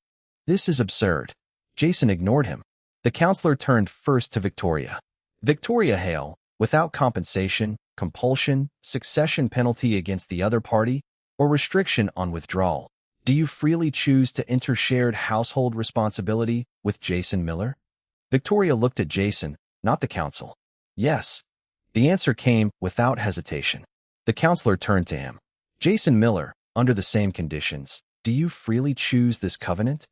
Speaker 1: This is absurd. Jason ignored him. The counselor turned first to Victoria. Victoria Hale, without compensation, compulsion, succession penalty against the other party, or restriction on withdrawal, do you freely choose to enter shared household responsibility with Jason Miller? Victoria looked at Jason, not the counsel. Yes. The answer came without hesitation. The counselor turned to him. Jason Miller, under the same conditions, do you freely choose this covenant?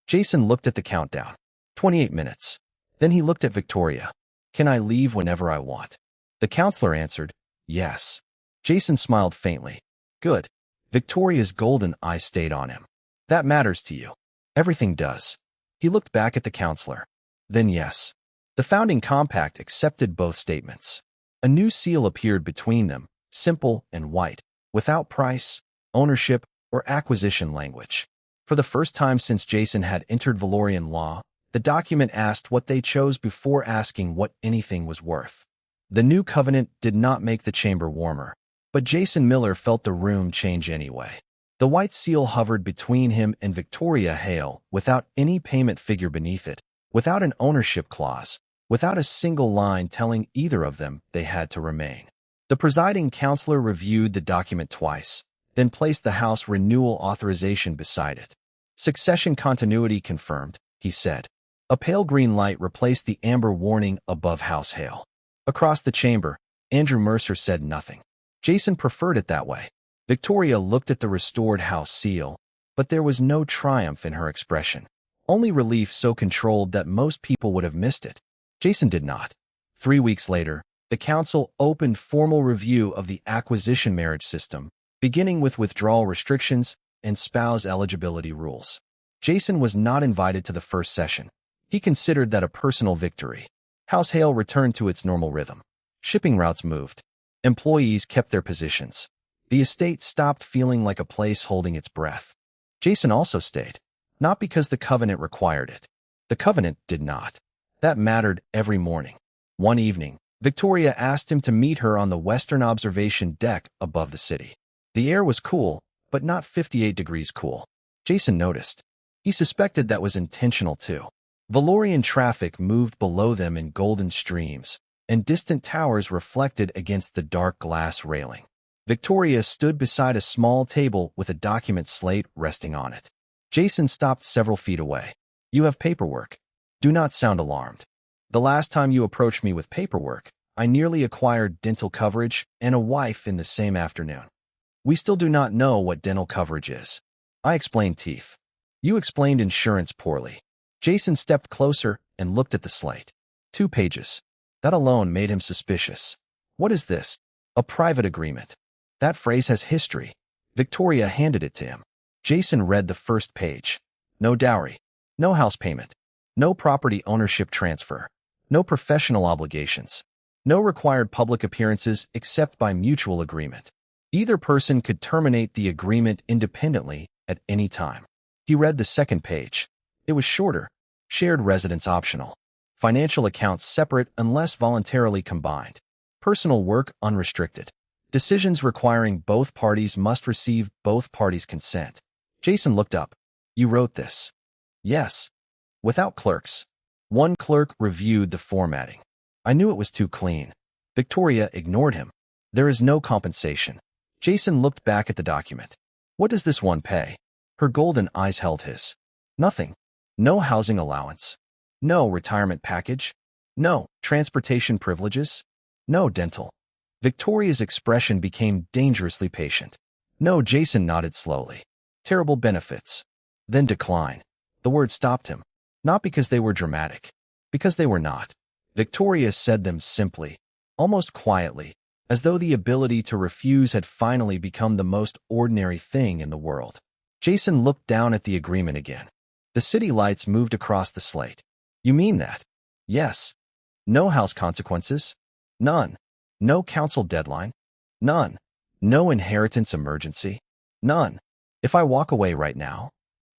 Speaker 1: Jason looked at the countdown. 28 minutes. Then he looked at Victoria. Can I leave whenever I want? The counselor answered, yes. Jason smiled faintly. Good. Victoria's golden eye stayed on him. That matters to you. Everything does. He looked back at the counselor. Then yes. The founding compact accepted both statements. A new seal appeared between them, simple and white, without price, ownership, or acquisition language. For the first time since Jason had entered Valorian law, the document asked what they chose before asking what anything was worth. The new covenant did not make the chamber warmer, but Jason Miller felt the room change anyway. The white seal hovered between him and Victoria Hale without any payment figure beneath it, without an ownership clause, without a single line telling either of them they had to remain. The presiding counselor reviewed the document twice, then placed the House renewal authorization beside it. Succession continuity confirmed, he said. A pale green light replaced the amber warning above House Hale. Across the chamber, Andrew Mercer said nothing. Jason preferred it that way. Victoria looked at the restored House seal, but there was no triumph in her expression. Only relief so controlled that most people would have missed it. Jason did not. 3 weeks later, the council opened formal review of the acquisition marriage system, beginning with withdrawal restrictions and spouse eligibility rules. Jason was not invited to the first session. He considered that a personal victory. House Hale returned to its normal rhythm. Shipping routes moved. Employees kept their positions. The estate stopped feeling like a place holding its breath. Jason also stayed. Not because the covenant required it. The covenant did not. That mattered every morning. One evening, Victoria asked him to meet her on the western observation deck above the city. The air was cool, but not 58 degrees cool. Jason noticed. He suspected that was intentional too. Valorian traffic moved below them in golden streams, and distant towers reflected against the dark glass railing. Victoria stood beside a small table with a document slate resting on it. Jason stopped several feet away. You have paperwork. Do not sound alarmed. The last time you approached me with paperwork, I nearly acquired dental coverage and a wife in the same afternoon. We still do not know what dental coverage is. I explained teeth. You explained insurance poorly. Jason stepped closer and looked at the slate. 2 pages. That alone made him suspicious. What is this? A private agreement. That phrase has history. Victoria handed it to him. Jason read the first page. No dowry. No house payment. No property ownership transfer. No professional obligations. No required public appearances except by mutual agreement. Either person could terminate the agreement independently at any time. He read the second page. It was shorter. Shared residence optional. Financial accounts separate unless voluntarily combined. Personal work unrestricted. Decisions requiring both parties must receive both parties' consent. Jason looked up. You wrote this? Yes. Without clerks. One clerk reviewed the formatting. I knew it was too clean. Victoria ignored him. There is no compensation. Jason looked back at the document. What does this one pay? Her golden eyes held his. Nothing. No housing allowance. No retirement package. No transportation privileges. No dental. Victoria's expression became dangerously patient. No, Jason nodded slowly. Terrible benefits. Then decline. The word stopped him. Not because they were dramatic. Because they were not. Victoria said them simply, almost quietly, as though the ability to refuse had finally become the most ordinary thing in the world. Jason looked down at the agreement again. The city lights moved across the slate. You mean that? Yes. No house consequences? None. No council deadline? None. No inheritance emergency? None. If I walk away right now?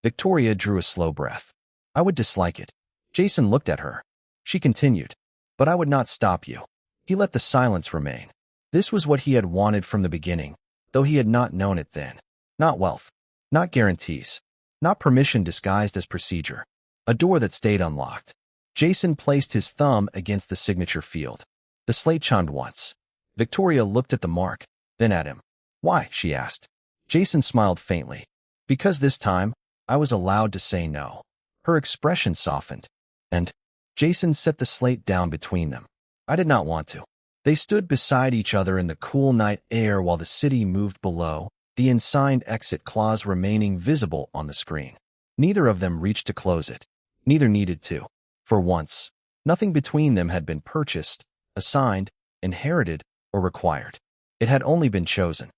Speaker 1: Victoria drew a slow breath. I would dislike it. Jason looked at her. She continued. But I would not stop you. He let the silence remain. This was what he had wanted from the beginning, though he had not known it then. Not wealth. Not guarantees. Not permission disguised as procedure. A door that stayed unlocked. Jason placed his thumb against the signature field. The slate chimed once. Victoria looked at the mark, then at him. Why? She asked. Jason smiled faintly. Because this time, I was allowed to say no. Her expression softened. And Jason set the slate down between them. I did not want to. They stood beside each other in the cool night air while the city moved below, the unsigned exit clause remaining visible on the screen. Neither of them reached to close it. Neither needed to. For once, nothing between them had been purchased, assigned, inherited, or required. It had only been chosen.